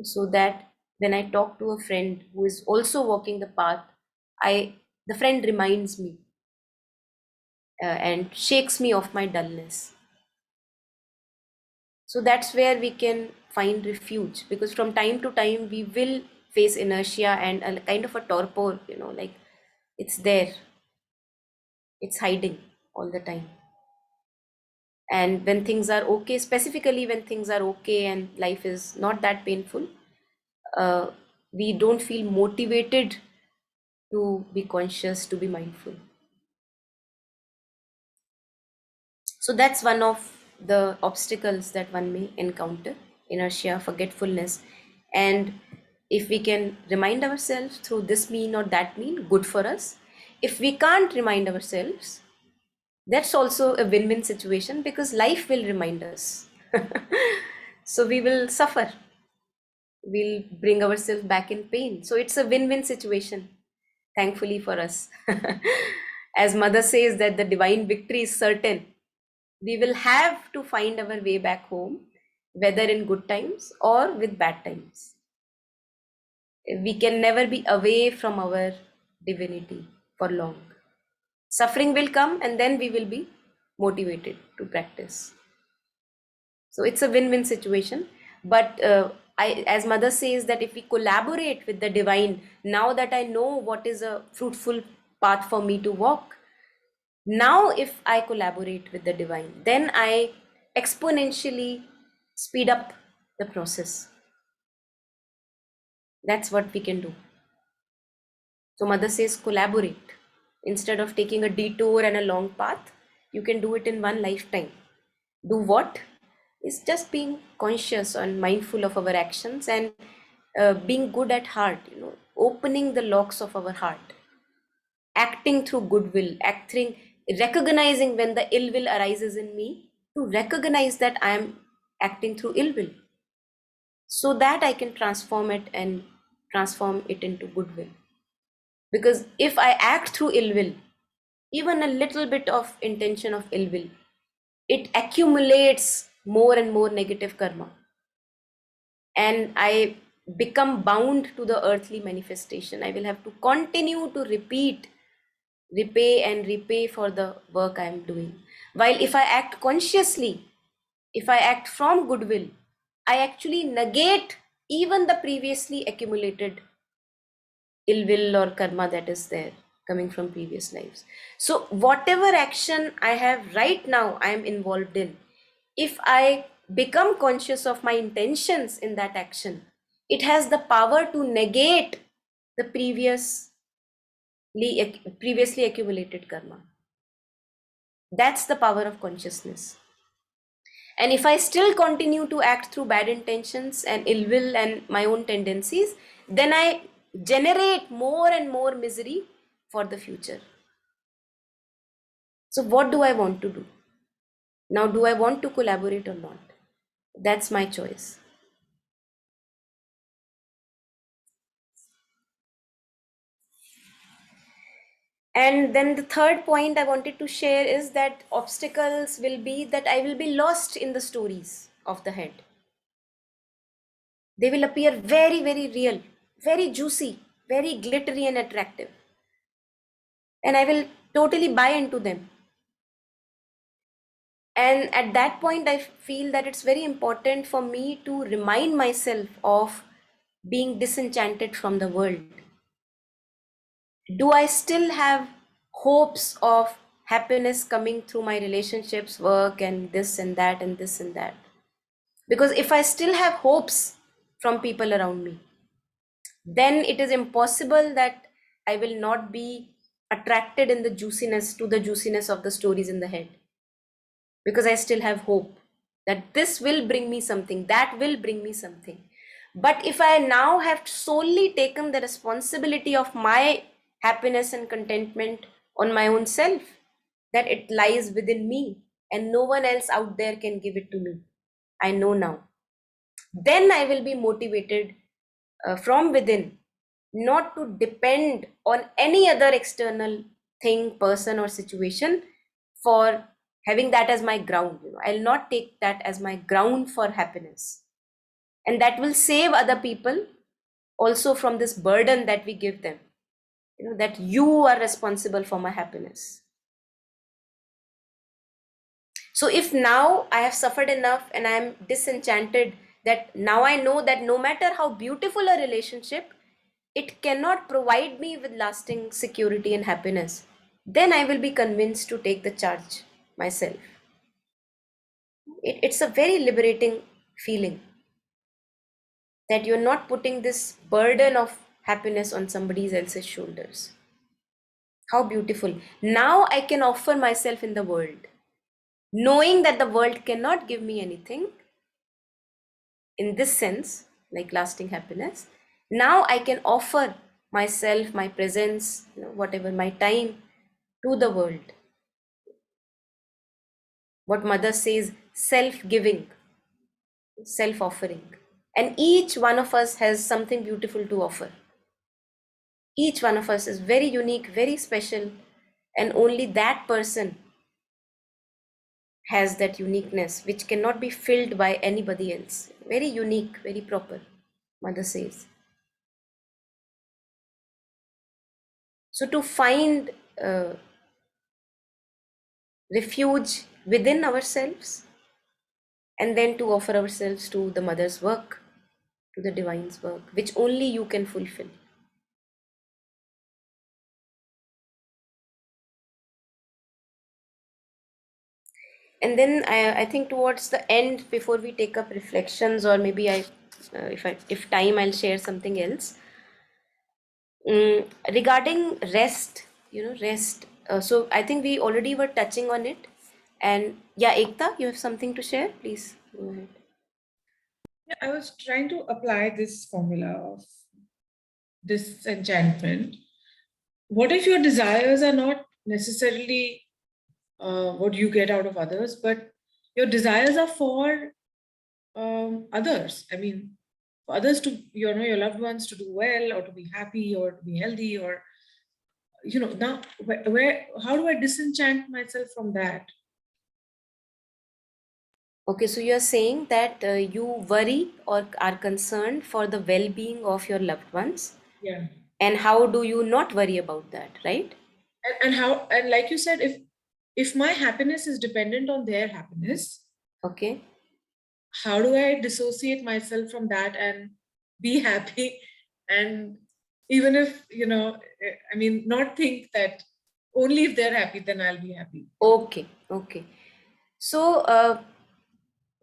So that when I talk to a friend who is also walking the path, the friend reminds me and shakes me off my dullness. So that's where we can find refuge, because from time to time we will face inertia and a kind of a torpor, like it's there, it's hiding all the time. And when things are okay, specifically when things are okay and life is not that painful, we don't feel motivated to be conscious, to be mindful. So that's one of the obstacles that one may encounter: inertia, forgetfulness. And if we can remind ourselves through this mean or that mean, good for us. If we can't remind ourselves, that's also a win-win situation, because life will remind us. So we will suffer, we'll bring ourselves back in pain. So it's a win-win situation, thankfully for us. As Mother says that the divine victory is certain, we will have to find our way back home, whether in good times or with bad times. We can never be away from our divinity for long. Suffering will come and then we will be motivated to practice. So it's a win-win situation. But as Mother says, that if we collaborate with the divine, now that I know what is a fruitful path for me to walk, now if I collaborate with the divine, then I exponentially speed up the process. That's what we can do. So Mother says collaborate. Instead of taking a detour and a long path, you can do it in one lifetime. Do what? Is just being conscious and mindful of our actions, and being good at heart, opening the locks of our heart, acting through goodwill, recognizing when the ill will arises in me, to recognize that I am acting through ill will, so that I can transform it and transform it into goodwill. Because if I act through ill will, even a little bit of intention of ill will, it accumulates more and more negative karma. And I become bound to the earthly manifestation. I will have to continue to repay and repay for the work I am doing. While if I act consciously, if I act from goodwill, I actually negate even the previously accumulated ill will or karma that is there coming from previous lives. So whatever action I have right now, I am involved in, if I become conscious of my intentions in that action, it has the power to negate the previously accumulated karma. That's the power of consciousness. And if I still continue to act through bad intentions and ill will and my own tendencies, then I generate more and more misery for the future. So what do I want to do? Now, do I want to collaborate or not? That's my choice. And then the third point I wanted to share is that obstacles will be that I will be lost in the stories of the head. They will appear very, very real, very juicy, very glittery and attractive. And I will totally buy into them. And at that point, I feel that it's very important for me to remind myself of being disenchanted from the world. Do I still have hopes of happiness coming through my relationships, work, and this and that, and this and that? Because if I still have hopes from people around me, then it is impossible that I will not be attracted in the juiciness of the stories in the head. Because I still have hope that this will bring me something, that will bring me something. But if I now have solely taken the responsibility of my happiness and contentment on my own self, that it lies within me and no one else out there can give it to me, I know now, then I will be motivated from within, not to depend on any other external thing, person, or situation for having that as my ground. I'll not take that as my ground for happiness. And that will save other people also from this burden that we give them, that you are responsible for my happiness. So if now I have suffered enough and I am disenchanted, that now I know that no matter how beautiful a relationship, it cannot provide me with lasting security and happiness, then I will be convinced to take the charge myself. It's a very liberating feeling that you're not putting this burden of happiness on somebody else's shoulders. How beautiful. Now I can offer myself in the world, knowing that the world cannot give me anything in this sense, like lasting happiness. Now I can offer myself, my presence, whatever, my time to the world. What Mother says, self-giving, self-offering. And each one of us has something beautiful to offer. Each one of us is very unique, very special, and only that person has that uniqueness which cannot be filled by anybody else. Very unique, very proper, Mother says. So to find refuge within ourselves, and then to offer ourselves to the Mother's work, to the Divine's work, which only you can fulfill. And then I think towards the end, before we take up reflections, or maybe if time, I'll share something else regarding rest. Rest. So I think we already were touching on it. And yeah, Ekta, you have something to share? Please go ahead. Yeah, I was trying to apply this formula of disenchantment. What if your desires are not necessarily what you get out of others, but your desires are for others? I mean, for others to, your loved ones to do well, or to be happy, or to be healthy, or now how do I disenchant myself from that? Okay, so you're saying that you worry or are concerned for the well-being of your loved ones, Yeah. and how do you not worry about that, right? And how, and like you said, if my happiness is dependent on their happiness, Okay. how do I dissociate myself from that and be happy? And even if, I mean, not think that only if they're happy, then I'll be happy. Okay, okay. So,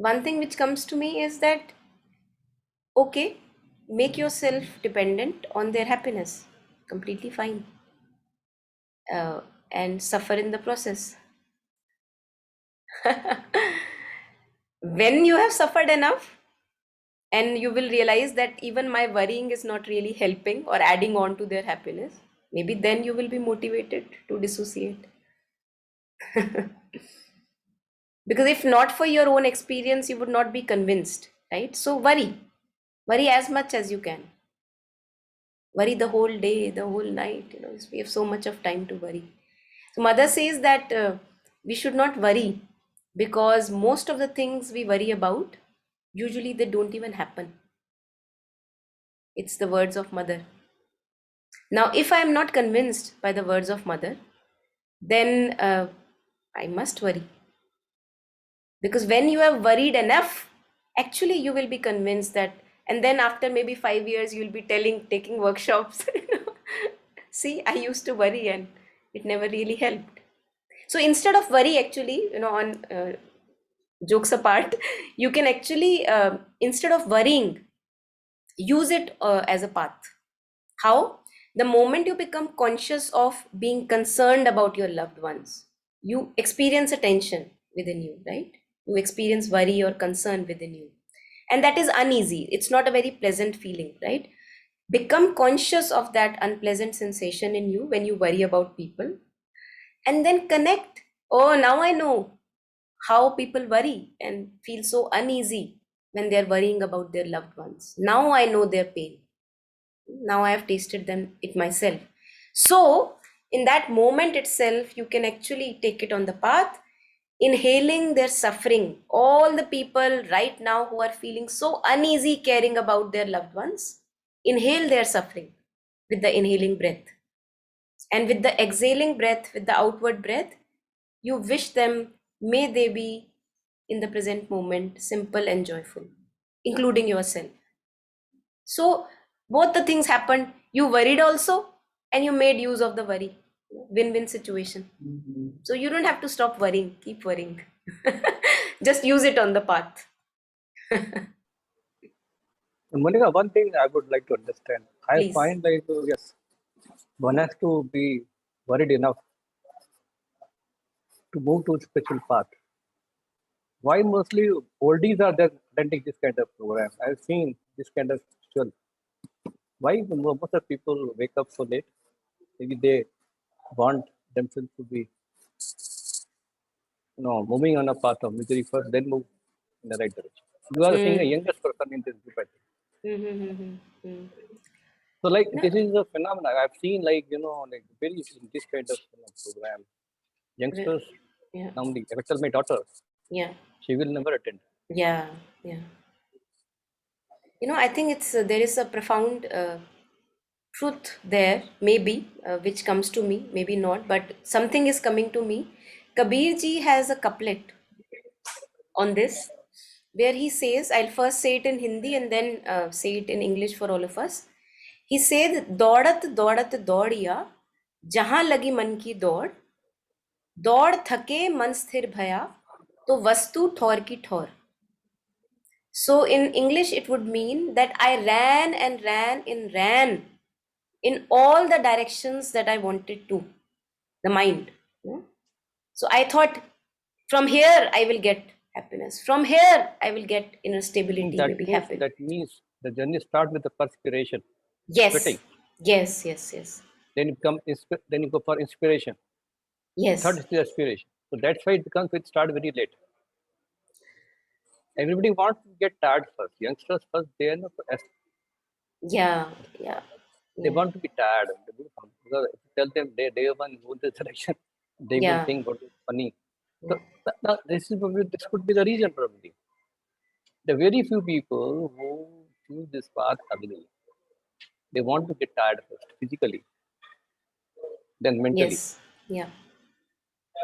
one thing which comes to me is that, okay, make yourself dependent on their happiness. Completely fine. And suffer in the process. When you have suffered enough, and you will realize that even my worrying is not really helping or adding on to their happiness, maybe then you will be motivated to dissociate. Because if not for your own experience, you would not be convinced, right? So worry as much as you can. Worry the whole day, the whole night. We have so much of time to worry. So mother says that we should not worry, because most of the things we worry about, usually they don't even happen. It's the words of mother. Now, if I am not convinced by the words of mother, then I must worry. Because when you have worried enough, actually you will be convinced that, and then after maybe 5 years, you'll be taking workshops. See, I used to worry and it never really helped. So instead of worry, actually, on jokes apart, you can actually, instead of worrying, use it as a path. How? The moment you become conscious of being concerned about your loved ones, you experience a tension within you, right? You experience worry or concern within you. And that is uneasy. It's not a very pleasant feeling, right? Become conscious of that unpleasant sensation in you when you worry about people, and then connect. Oh, now I know how people worry and feel so uneasy when they're worrying about their loved ones. Now I know their pain. Now I have tasted it myself. So in that moment itself, you can actually take it on the path, inhaling their suffering. All the people right now who are feeling so uneasy caring about their loved ones, inhale their suffering with the inhaling breath, and with the exhaling breath, with the outward breath, you wish them, may they be in the present moment simple and joyful, including yourself. So both the things happened. You worried also, and you made use of the worry. Win-win situation. So you don't have to stop worrying. Keep worrying. Just use it on the path. And Monica, one thing I would like to understand. I Please. find like, yes, one has to be worried enough to move to a spiritual path. Why mostly oldies are there attending this kind of program? I've seen this kind of ritual. Why most of the people wake up so late? Maybe they want themselves to be, moving on a path of misery first, then move in the right direction. You are seeing the youngest person in this group, I think. So, like, this is a phenomenon I've seen, like, like very in this kind of program. Youngsters, Yeah. normally, if I tell my daughter, Yeah. she will never attend. Yeah. Yeah. I think there is a profound truth there, maybe, which comes to me, maybe not, but something is coming to me. Kabir ji has a couplet on this, where he says, I'll first say it in Hindi and then say it in English for all of us. He said, "Daudat daudat daudiya, jahan lagi man ki दौड़, दौड़ थके मन स्थिर भया, तो वस्तु ठौर की ठौर." So in English, it would mean that I ran and ran in all the directions that I wanted to, the mind. So I thought, from here I will get happiness. From here I will get inner stability, maybe happiness. That means the journey starts with the perspiration. Yes. Sweating. Yes. Yes. Yes. Then you go for inspiration. Yes. Third is the aspiration. So that's why it starts very late. Everybody wants to get tired first. Youngsters first, they are not. Yeah. Yeah. They Yeah. want to be tired. Because if you tell them day one go this direction, they will Yeah. think what is funny. Yeah. So this is probably, this could be the reason probably. The very few people who choose this path early, they want to get tired first, physically, then mentally. Yes. Yeah.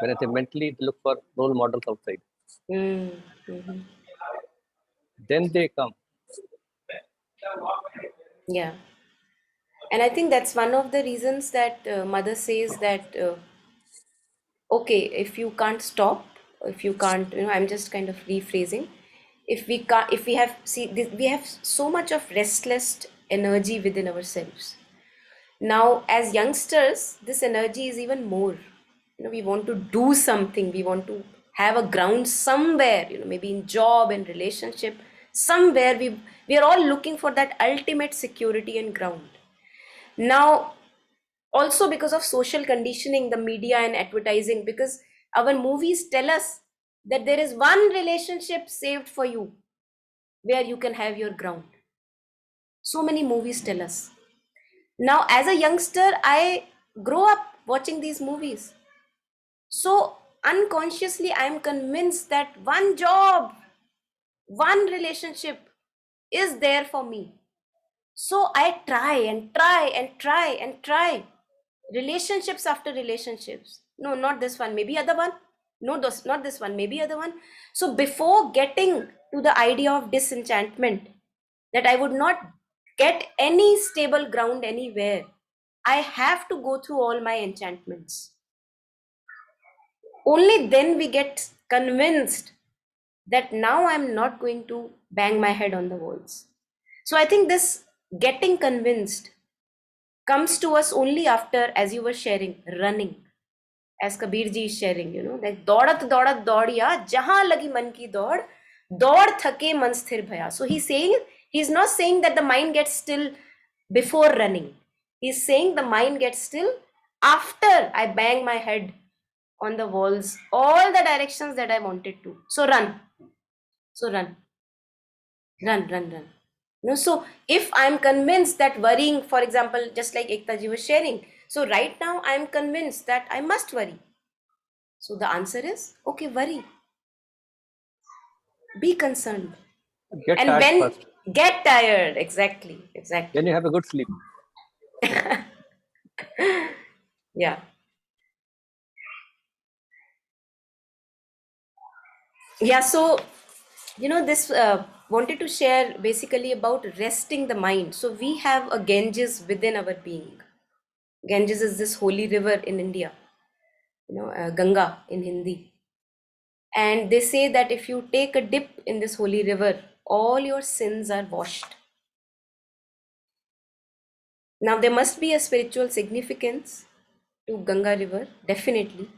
When I say mentally, they look for role models outside. Mm-hmm. Then they come. Yeah. And I think that's one of the reasons that mother says that, okay, if you can't stop, if you can't, I'm just kind of rephrasing. If we can't, if we have, see, we have so much of restless energy within ourselves. Now, as youngsters, this energy is even more. We want to do something. We want to have a ground somewhere. Maybe in job and relationship, somewhere we are all looking for that ultimate security and ground. Now, also because of social conditioning, the media and advertising, because our movies tell us that there is one relationship saved for you where you can have your ground. So many movies tell us. Now, as a youngster, I grow up watching these movies. So unconsciously, I am convinced that one job, one relationship is there for me. So I try and try and try and try. Relationships after relationships. No, not this one, maybe other one. No, not this one, maybe other one. So before getting to the idea of disenchantment, that I would not get any stable ground anywhere, I have to go through all my enchantments. Only then we get convinced that now I'm not going to bang my head on the walls. So I think this getting convinced comes to us only after, as you were sharing, running. As Kabir ji is sharing, like daudat daudat daudiya, jahan lagi man ki daud thake man sthir bhaya. So he's not saying that the mind gets still before running. He's saying the mind gets still after I bang my head on the walls, all the directions that I wanted to. So run. So run. Run, run, run. So if I'm convinced that worrying, for example, just like Ekta ji was sharing, so right now I'm convinced that I must worry. So the answer is, okay, worry. Be concerned. Get And tired when first. get tired, exactly. Then you have a good sleep. Yeah. Yeah, so, this wanted to share basically about resting the mind. So we have a Ganges within our being. Ganges is this holy river in India, Ganga in Hindi. And they say that if you take a dip in this holy river, all your sins are washed. Now, there must be a spiritual significance to Ganga river, definitely.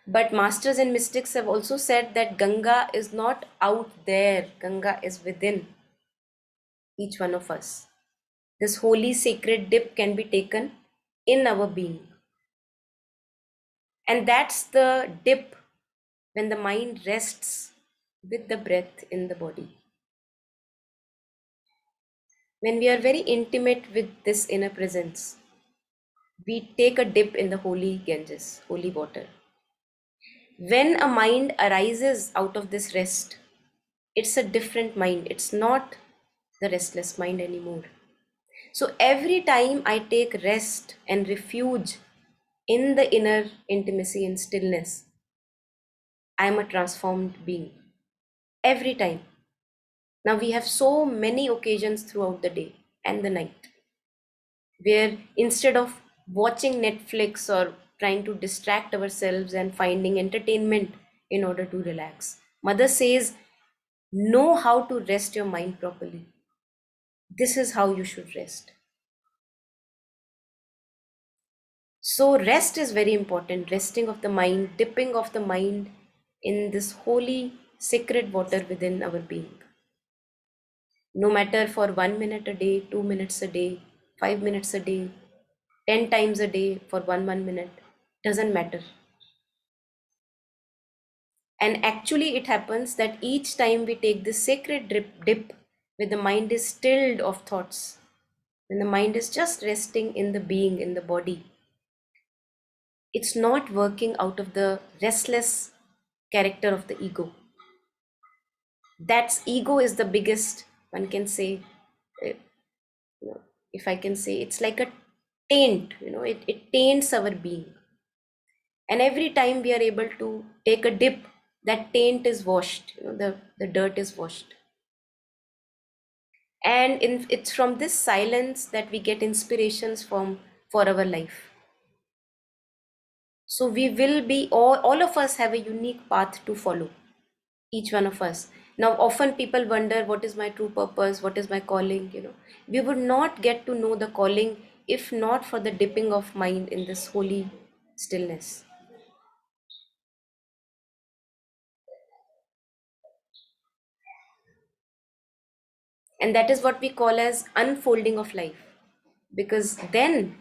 But masters and mystics have also said that Ganga is not out there, Ganga is within each one of us. This holy sacred dip can be taken in our being. And that's the dip when the mind rests with the breath in the body. When we are very intimate with this inner presence, we take a dip in the holy Ganges, holy water. When a mind arises out of this rest, it's a different mind. It's not the restless mind anymore. So every time I take rest and refuge in the inner intimacy and stillness, I am a transformed being. Every time. Now we have so many occasions throughout the day and the night where instead of watching Netflix or trying to distract ourselves and finding entertainment in order to relax, Mother says, know how to rest your mind properly. This is how you should rest. So, rest is very important, resting of the mind, dipping of the mind in this holy, sacred water within our being. No matter for 1 minute a day, 2 minutes a day, 5 minutes a day, 10 times a day for one minute, doesn't matter. And actually, it happens that each time we take this sacred dip, where the mind is stilled of thoughts, when the mind is just resting in the being, in the body, it's not working out of the restless character of the ego. That's ego is the biggest, one can say, uh, you know, if I can say, it's like a taint, it taints our being. And every time we are able to take a dip, that taint is washed, the dirt is washed. And it's from this silence that we get inspirations for our life. So we will be, all of us have a unique path to follow, each one of us. Now often people wonder, what is my true purpose, what is my calling? We would not get to know the calling if not for the dipping of mind in this holy stillness. And that is what we call as unfolding of life, because then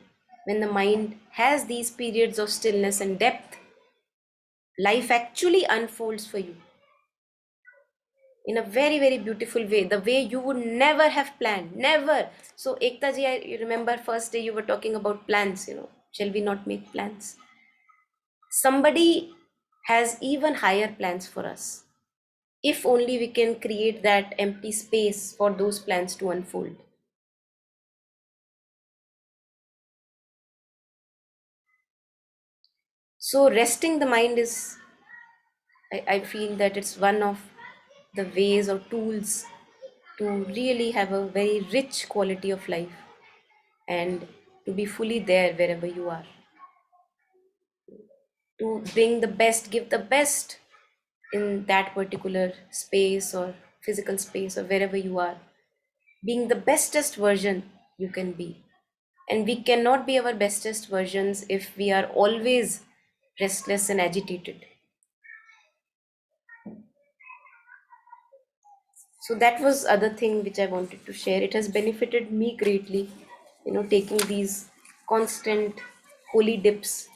when the mind has these periods of stillness and depth, life actually unfolds for you in a very, very beautiful way, the way you would never have planned, never. So Ekta ji, I remember first day you were talking about plans, shall we not make plans? Somebody has even higher plans for us, if only we can create that empty space for those plans to unfold. So resting the mind is, I feel that it's one of the ways or tools to really have a very rich quality of life and to be fully there wherever you are. To bring the best, give the best in that particular space or physical space or wherever you are. Being the bestest version you can be. And we cannot be our bestest versions if we are always restless and agitated. So that was other thing which I wanted to share. It has benefited me greatly, taking these constant holy dips.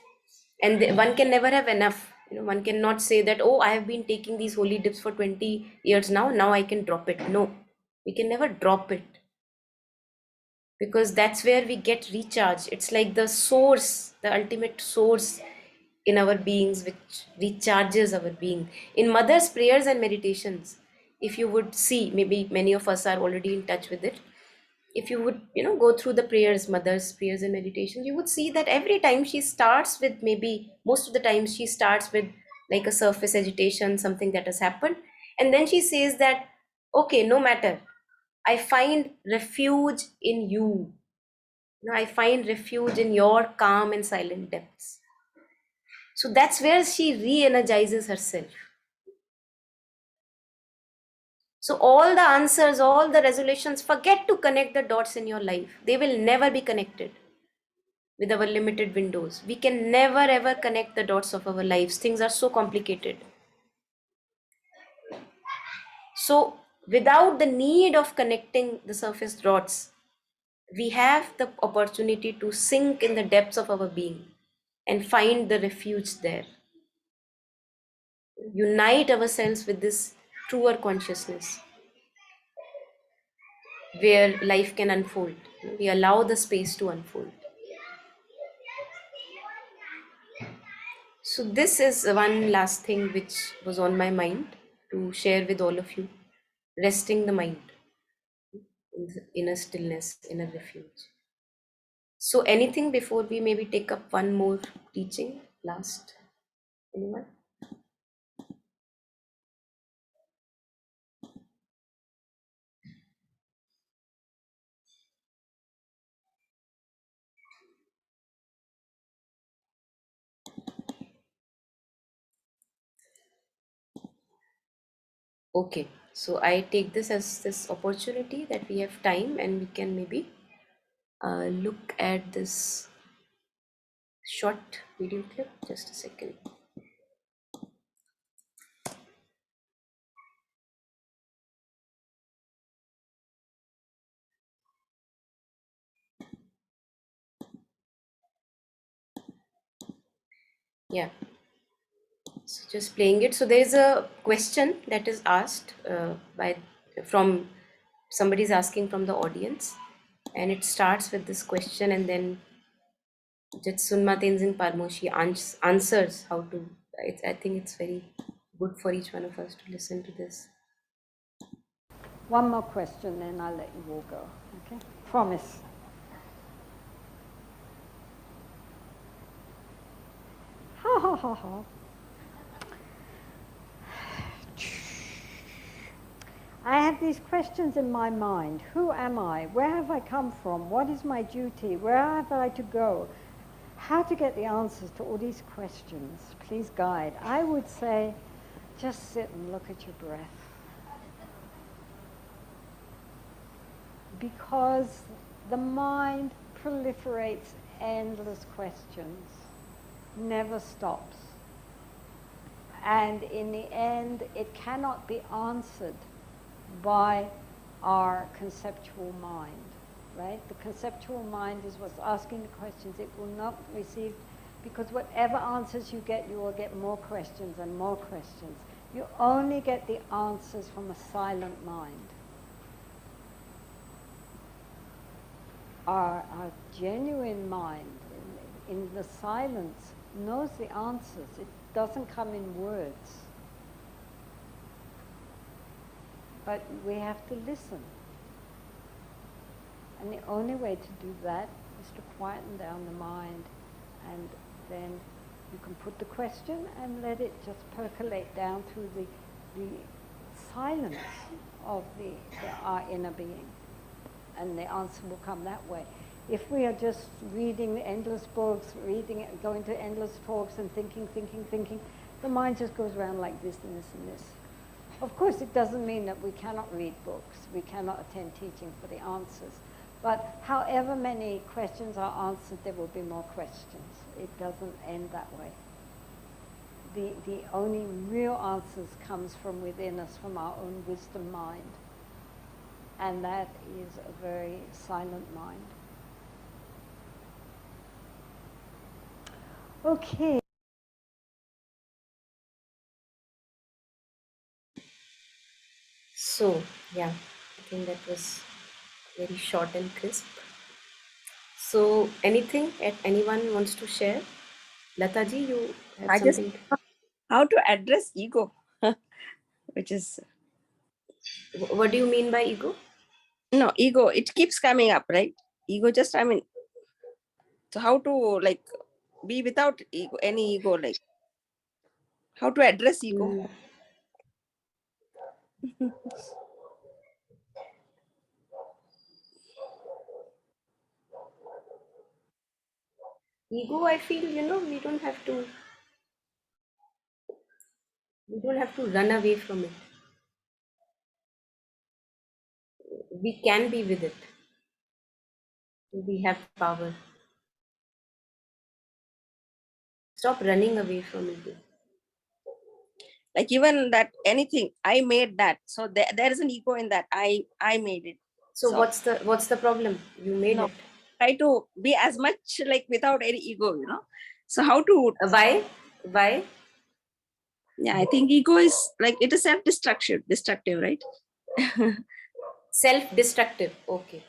And one can never have enough. One cannot say that, oh, I have been taking these holy dips for 20 years now I can drop it. No, we can never drop it, because that's where we get recharged. It's like the source, the ultimate source in our beings, which recharges our being. In mother's prayers and meditations, if you would see, maybe many of us are already in touch with it, if you would go through the prayers, mother's prayers and meditations, you would see that every time she starts with, maybe most of the times she starts with like a surface agitation, something that has happened, and then she says that, okay, no matter, I find refuge in you. I find refuge in your calm and silent depths. So that's where she re-energizes herself. So all the answers, all the resolutions, forget to connect the dots in your life. They will never be connected with our limited windows. We can never ever connect the dots of our lives. Things are so complicated. So without the need of connecting the surface dots, we have the opportunity to sink in the depths of our being and find the refuge there. Unite ourselves with this truer consciousness where life can unfold. We allow the space to unfold. So this is one last thing which was on my mind to share with all of you. Resting the mind in a stillness, in a refuge. So anything before we maybe take up one more teaching? Last, anyone? Okay, so I take this as this opportunity that we have time and we can maybe look at this short video clip. Just a second. Yeah, so just playing it. So there is a question that is asked from somebody is asking from the audience, and it starts with this question, and then Jetsunma Tenzin Parmo, she answers how to. I think it's very good for each one of us to listen to this. One more question, then I'll let you all go. Okay? Promise. Ha ha ha ha. I have these questions in my mind. Who am I? Where have I come from? What is my duty? Where have I to go? How to get the answers to all these questions? Please guide. I would say just sit and look at your breath. Because the mind proliferates endless questions, never stops. And in the end, it cannot be answered by our conceptual mind, right? The conceptual mind is what's asking the questions. It will not receive, because whatever answers you will get more questions and more questions. You only get the answers from a silent mind. Our genuine mind, in the silence, knows the answers. It doesn't come in words. But we have to listen. And the only way to do that is to quieten down the mind, and then you can put the question and let it just percolate down through the silence of our inner being. And the answer will come that way. If we are just reading endless books, going to endless talks and thinking, the mind just goes around like this and this and this. Of course, it doesn't mean that we cannot read books, we cannot attend teaching for the answers. But however many questions are answered, there will be more questions. It doesn't end that way. The only real answers comes from within us, from our own wisdom mind. And that is a very silent mind. Okay. So, yeah, I think that was very short and crisp. So, anyone wants to share? Lataji, you have I just something? how to address ego, which is What do you mean by ego? no ego. It keeps coming up, right? Ego, just so how to be without ego, any ego, like how to address ego. Ego, I feel, we don't have to run away from it. We can be with it. We have power. Stop running away from ego. Like even that anything, I made that. So there is an ego in that. I made it. So what's the problem? You made it. Try to be as much like without any ego, So how to Why? Yeah, I think ego is it is destructive, right? Self-destructive. Okay.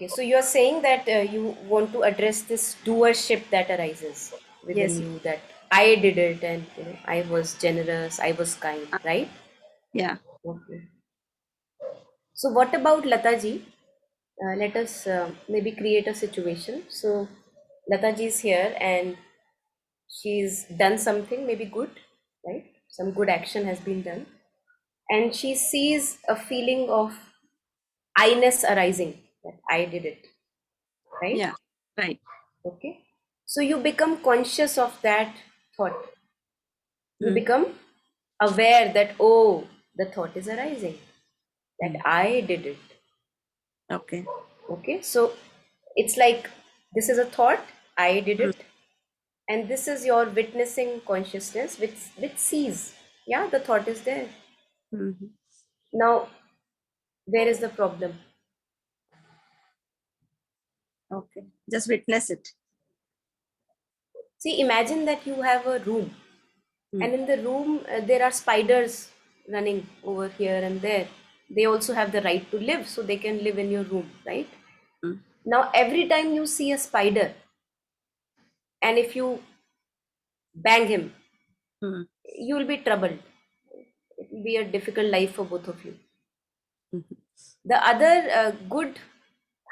So you are saying that you want to address this doership that arises within Yes. you, that I did it, and I was generous, I was kind, right? Yeah. Okay. So what about Lataji? Let us maybe create a situation. So Lataji is here and she's done something maybe good, right? Some good action has been done. And she sees a feeling of I-ness arising, that I did it, right? Yeah, right. Okay. So you become conscious of that thought. You become aware that, oh, the thought is arising, that I did it. Okay. Okay. So it's like this is a thought, I did it. And this is your witnessing consciousness which sees, yeah, the thought is there. Now, where is the problem? Okay. Just witness it. See, imagine that you have a room, and in the room there are spiders running over here and there. They also have the right to live, so they can live in your room, right? Now, every time you see a spider, and if you bang him, you will be troubled. It will be a difficult life for both of you. The other good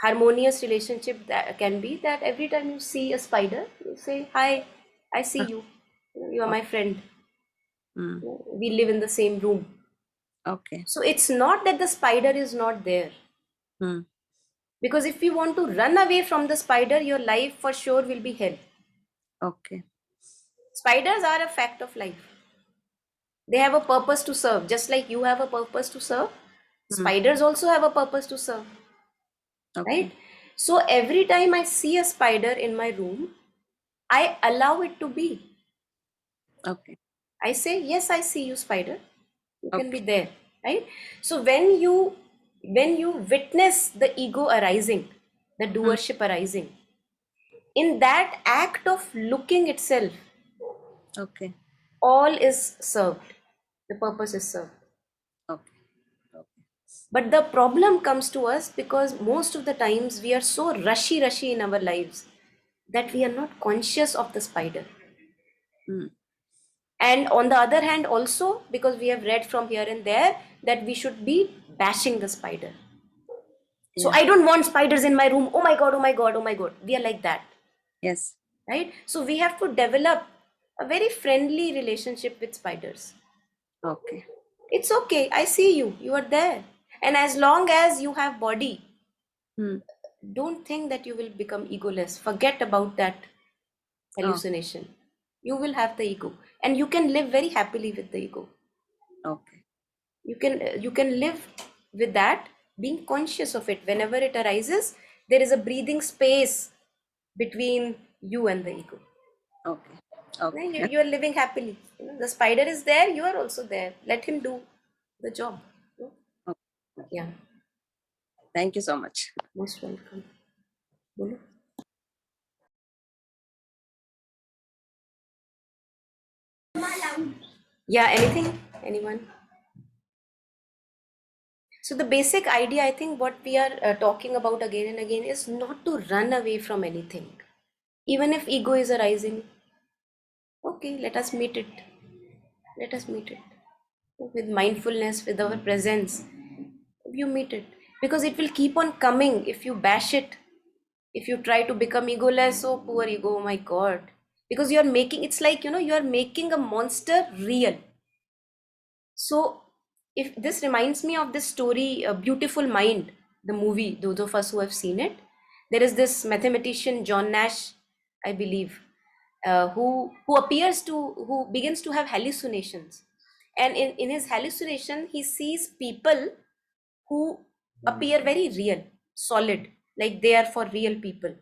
harmonious relationship that can be that every time you see a spider, you say, "Hi, I see you. You are my friend. We live in the same room." Okay. So it's not that the spider is not there. Because if you want to run away from the spider, your life for sure will be hell. Okay. Spiders are a fact of life. They have a purpose to serve, just like you have a purpose to serve. Spiders also have a purpose to serve, right? So every time I see a spider in my room, I allow it to be. Okay. I say, yes, I see you, spider. You can be Okay. there, right? So when you witness the ego arising, the doership arising, in that act of looking itself, Okay. all is served. The purpose is served. Okay. But the problem comes to us because most of the times we are so rushy in our lives that we are not conscious of the spider. And on the other hand, also because we have read from here and there that we should be bashing the spider. So Yeah. I don't want spiders in my room. Oh my God, oh my God, oh my God. We are like that, Yes. right? So we have to develop a very friendly relationship with spiders. Okay. It's okay. I see you. You are there. And as long as you have body, don't think that you will become egoless. Forget about that hallucination. You will have the ego, and you can live very happily with the ego. Okay. You can live with that, being conscious of it. Whenever it arises, there is a breathing space between you and the ego. Okay. Right? Okay. You are living happily. The spider is there, you are also there. Let him do the job. Yeah, Thank you so much. most welcome. Bolo. Yeah, anything? Anyone? So the basic idea, I think what we are talking about again and again is not to run away from anything. Even if ego is arising, okay, let us meet it. Let us meet it. With mindfulness, with our presence, you meet it. Because it will keep on coming if you bash it. If you try to become egoless, oh poor ego, oh my God. Because you are making, it's like, you are making a monster real. So, if this reminds me of this story, A Beautiful Mind, the movie, those of us who have seen it, there is this mathematician, John Nash, I believe, who begins to have hallucinations. And in his hallucination, he sees people who appear very real, solid, like they are for real people.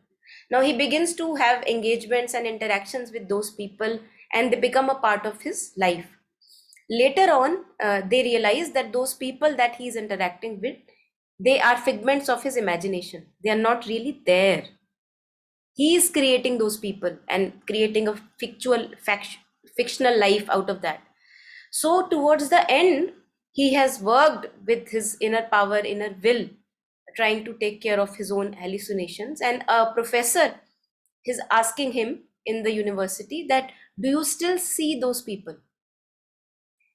Now he begins to have engagements and interactions with those people, and they become a part of his life. Later on, they realize that those people that he is interacting with, they are figments of his imagination. They are not really there. He is creating those people and creating a fictional life out of that. So towards the end, he has worked with his inner power, inner will, trying to take care of his own hallucinations. And a professor is asking him in the university that, do you still see those people?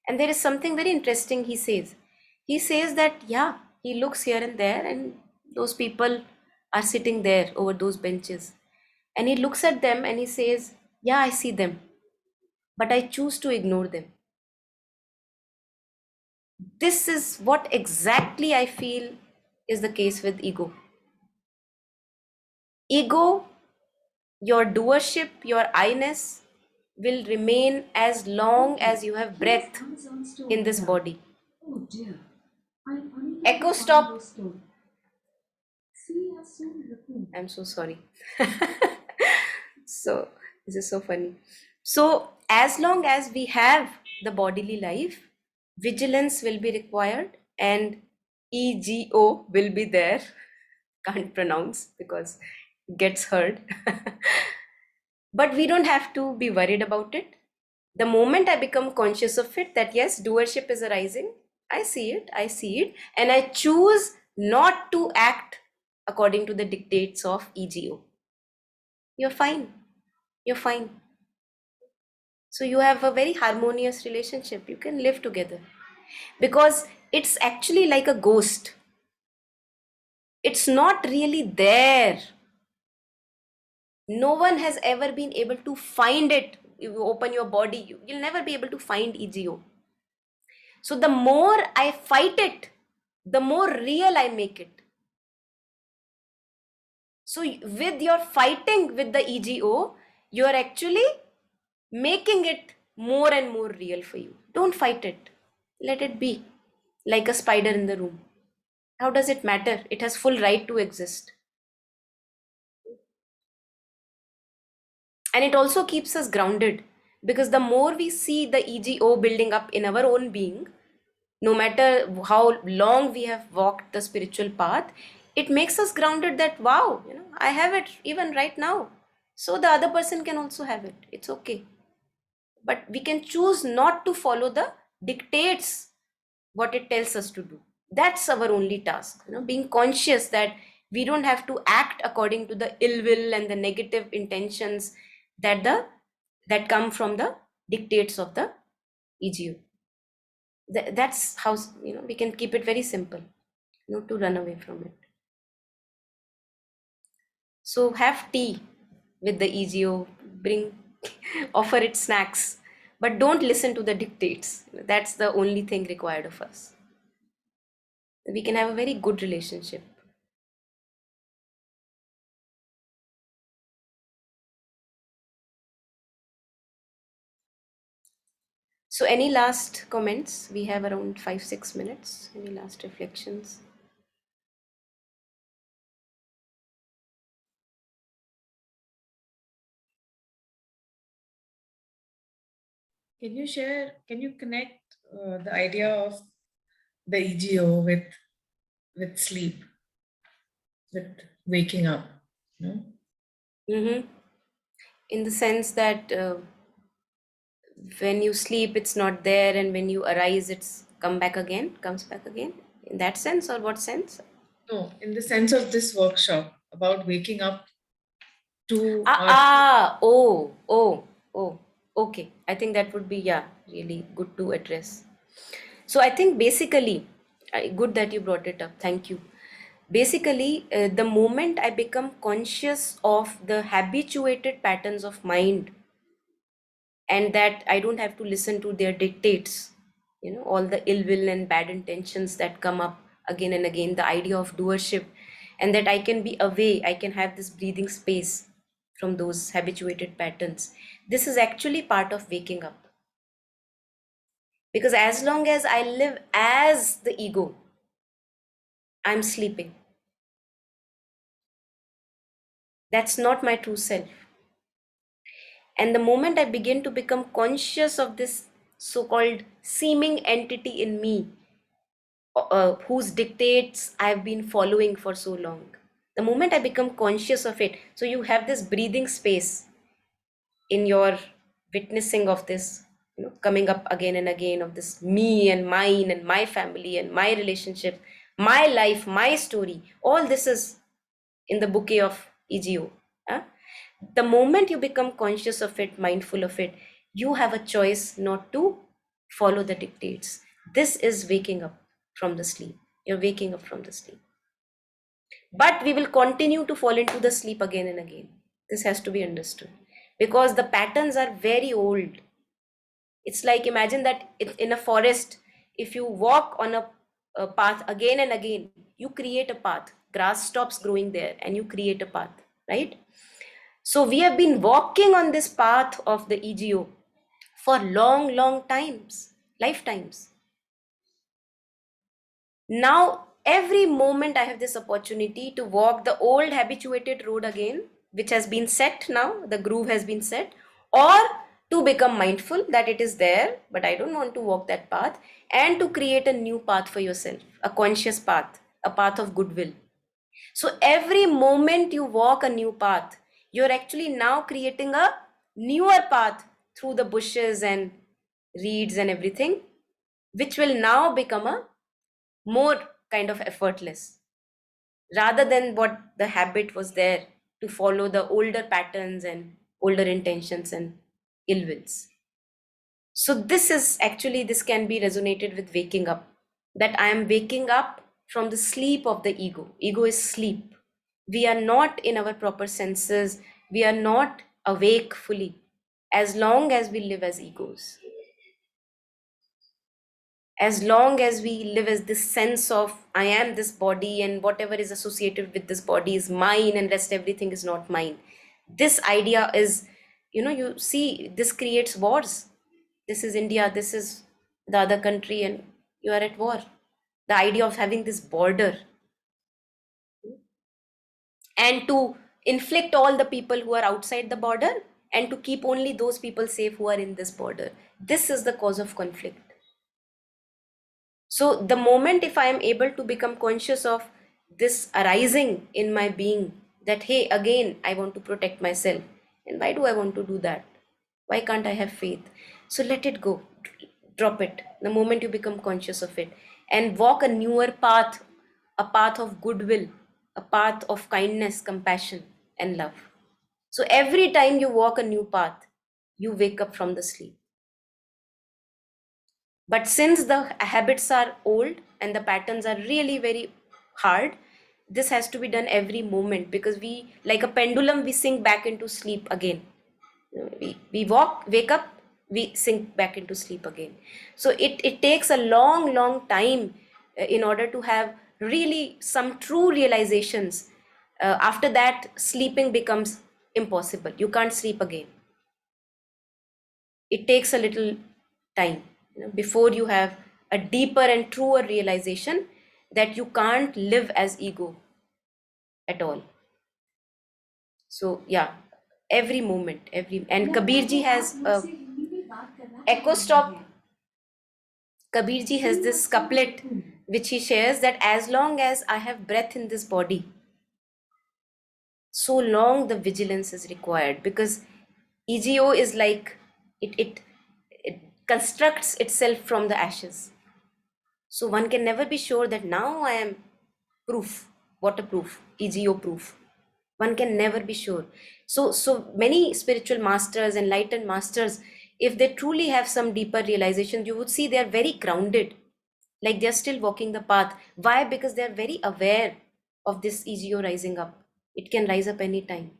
And there is something very interesting he says. He says that, yeah, he looks here and there, and those people are sitting there over those benches. And he looks at them and he says, yeah, I see them, but I choose to ignore them. This is what exactly I feel is the case with ego. Ego, your doership, your I-ness will remain as long as you have breath in this body. Echo stop. I'm so sorry. So this is so funny. So as long as we have the bodily life, vigilance will be required and ego will be there. Can't pronounce because it gets heard. But we don't have to be worried about it. The moment I become conscious of it, that yes, doership is arising, I see it, and I choose not to act according to the dictates of ego. You're fine. You're fine. So you have a very harmonious relationship. You can live together because it's actually like a ghost. It's not really there. No one has ever been able to find it. If you open your body, you'll never be able to find ego. So the more I fight it, the more real I make it. So with your fighting with the ego, you're actually making it more and more real for you. Don't fight it. Let it be like a spider in the room. How does it matter? It has full right to exist. And it also keeps us grounded because the more we see the ego building up in our own being, no matter how long we have walked the spiritual path, it makes us grounded that, wow, I have it even right now. So the other person can also have it. It's okay. But we can choose not to follow the dictates, what it tells us to do. That's our only task, being conscious that we don't have to act according to the ill will and the negative intentions that come from the dictates of the ego. That's how we can keep it very simple, not to run away from it. So have tea with the ego, bring offer it snacks, but don't listen to the dictates. That's the only thing required of us. We can have a very good relationship. So any last comments? We have around 5-6 minutes. Any last reflections? Can you connect the idea of the ego with sleep, with waking up? No? Mm-hmm. In the sense that when you sleep, it's not there, and when you arise, it's comes back again. In that sense, or what sense? No, in the sense of this workshop about waking up to our Oh, okay. I think that would be, really good to address. So I think basically, good that you brought it up. Thank you. Basically, the moment I become conscious of the habituated patterns of mind, and that I don't have to listen to their dictates, all the ill will and bad intentions that come up again and again, the idea of doership, and that I can be away, I can have this breathing space from those habituated patterns. This is actually part of waking up. Because as long as I live as the ego, I'm sleeping. That's not my true self. And the moment I begin to become conscious of this so-called seeming entity in me, whose dictates I've been following for so long, the moment I become conscious of it, so you have this breathing space in your witnessing of this, coming up again and again, of this me and mine and my family and my relationship, my life, my story. All this is in the bouquet of ego. Huh? The moment you become conscious of it, mindful of it, you have a choice not to follow the dictates. This is waking up from the sleep. You're waking up from the sleep. But we will continue to fall into the sleep again and again. This has to be understood because the patterns are very old. It's like, imagine that in a forest, if you walk on a path again and again, you create a path. Grass stops growing there and you create a path, right? So we have been walking on this path of the ego for long times, lifetimes. Now, every moment I have this opportunity to walk the old habituated road again, which has been set now, the groove has been set, or to become mindful that it is there, but I don't want to walk that path, and to create a new path for yourself, a conscious path, a path of goodwill. So every moment you walk a new path, you're actually now creating a newer path through the bushes and reeds and everything, which will now become a more kind of effortless. rather than what the habit was there to follow the older patterns and older intentions and ill wills. So this is actually, this can be resonated with waking up, that I am waking up from the sleep of the ego. Ego is sleep. We are not in our proper senses. We are not awake fully as long as we live as egos. As long as we live as this sense of I am this body and whatever is associated with this body is mine and rest everything is not mine. This idea is, you see, this creates wars. This is India, this is the other country, and you are at war. The idea of having this border and to inflict all the people who are outside the border and to keep only those people safe who are in this border. This is the cause of conflict. So the moment if I am able to become conscious of this arising in my being, that hey, again I want to protect myself, and why do I want to do that? Why can't I have faith? So let it go, drop it the moment you become conscious of it, and walk a newer path, a path of goodwill, a path of kindness, compassion and love. So every time you walk a new path, you wake up from the sleep. But since the habits are old and the patterns are really very hard, this has to be done every moment, because we, like a pendulum, we sink back into sleep again. We wake up, we sink back into sleep again. So it takes a long time in order to have really some true realizations. After that, sleeping becomes impossible. You can't sleep again. It takes a little time, before you have a deeper and truer realization that you can't live as ego at all. So yeah, every moment, and Kabirji has echo stop. Kabirji has this couplet which he shares, that as long as I have breath in this body, so long the vigilance is required, because ego is like it constructs itself from the ashes. So one can never be sure that now I am proof, waterproof, ego proof. One can never be sure. So many spiritual masters, enlightened masters, if they truly have some deeper realization, you would see they are very grounded, like they are still walking the path. Why? Because they are very aware of this ego rising up. It can rise up anytime.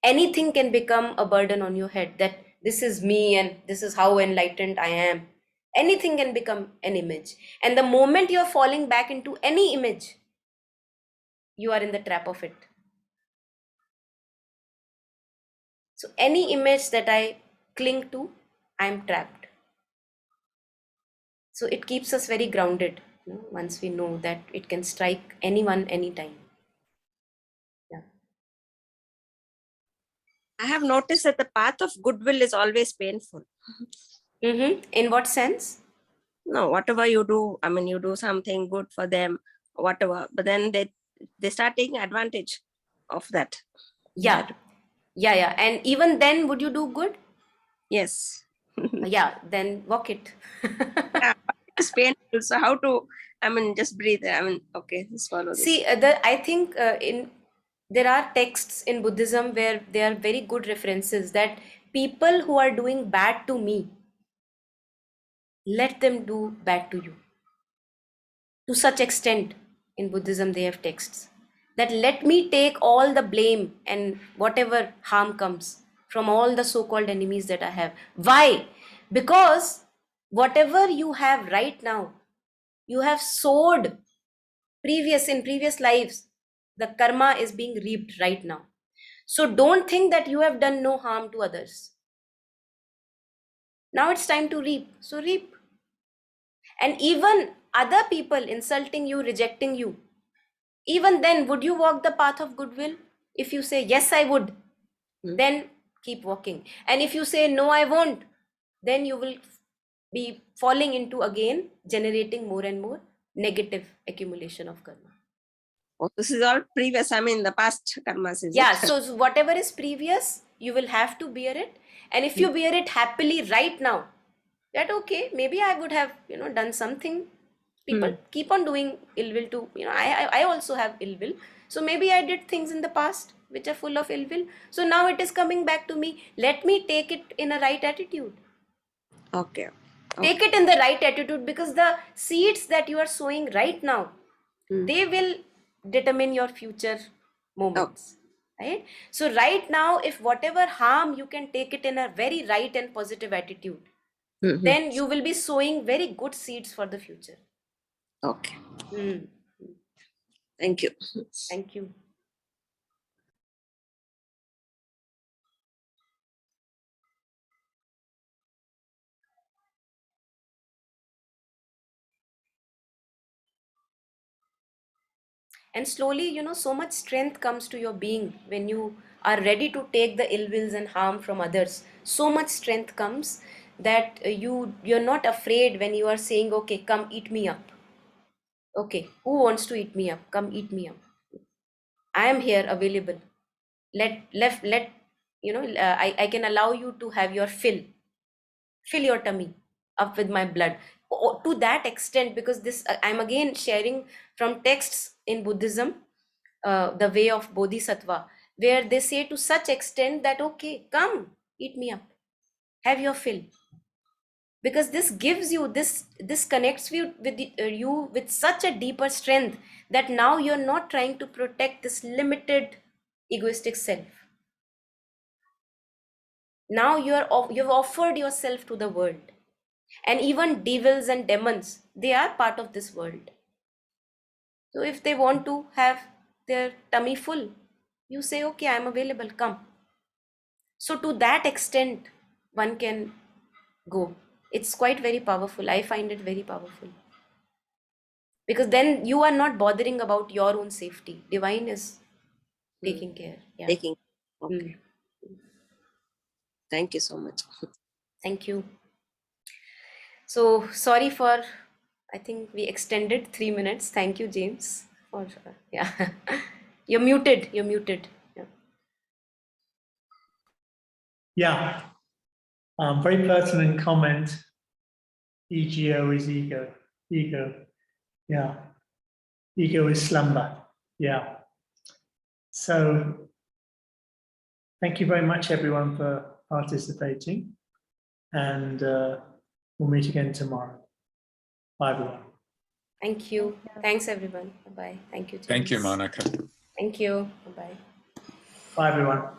Anything can become a burden on your head, that this is me and this is how enlightened I am. Anything can become an image. And the moment you are falling back into any image, you are in the trap of it. So any image that I cling to, I am trapped. So it keeps us very grounded, once we know that it can strike anyone, anytime. Yeah. I have noticed that the path of goodwill is always painful. In what sense? No, whatever you do, I mean, you do something good for them, whatever, but then they start taking advantage of that. Yeah. And even then, would you do good? Yes. Yeah, then walk it. Yeah, it's painful. So how to, I mean, just breathe. I mean, okay, just follow this. See, I think there are texts in Buddhism where there are very good references that people who are doing bad to me, let them do bad to you. To such extent, in Buddhism, they have texts that let me take all the blame and whatever harm comes from all the so-called enemies that I have. Why? Because whatever you have right now, you have sowed in previous lives. The karma is being reaped right now. So don't think that you have done no harm to others. Now it's time to reap. So reap. And even other people insulting you, rejecting you, even then, would you walk the path of goodwill? If you say, yes, I would, then keep walking. And if you say, no, I won't, then you will be falling into again generating more and more negative accumulation of karma. Oh, this is all previous, I mean, the past karmas, is Yeah, it? so whatever is previous, you will have to bear it. And if you bear it happily right now, that okay, maybe I would have, done something. People keep on doing ill will to, I also have ill will. So maybe I did things in the past which are full of ill will. So now it is coming back to me. Let me take it in a right attitude. Okay. Take it in the right attitude, because the seeds that you are sowing right now, they will determine your future moments. Right? So right now, if whatever harm, you can take it in a very right and positive attitude, then you will be sowing very good seeds for the future. Okay. Hmm. Thank you. Thank you. And slowly, so much strength comes to your being when you are ready to take the ill wills and harm from others. So much strength comes that you're not afraid when you are saying, okay, come eat me up. Okay, who wants to eat me up? Come eat me up. I am here available. Let I can allow you to have your fill your tummy up with my blood. To that extent, because this I'm again sharing from texts in Buddhism, the way of Bodhisattva, where they say to such extent that, okay, come eat me up, have your fill, because this gives you this connects you with such a deeper strength that now you're not trying to protect this limited egoistic self. Now you've offered yourself to the world. And even devils and demons, they are part of this world. So if they want to have their tummy full, you say, okay, I'm available, come. So to that extent, one can go. It's quite very powerful. I find it very powerful. Because then you are not bothering about your own safety. Divine is taking care. Yeah. Taking. Okay. Thank you so much. Thank you. So sorry for, I think we extended 3 minutes. Thank you, James. For yeah, you're muted. You're muted. Yeah. Yeah, very pertinent comment. EGO is ego. Ego, yeah. Ego is slumber. Yeah. So thank you very much, everyone, for participating. And we'll meet again tomorrow. Bye, everyone. Thank you. Thanks, everyone. Bye-bye. Thank you, James. Thank you, Monica. Thank you. Bye-bye. Bye, everyone.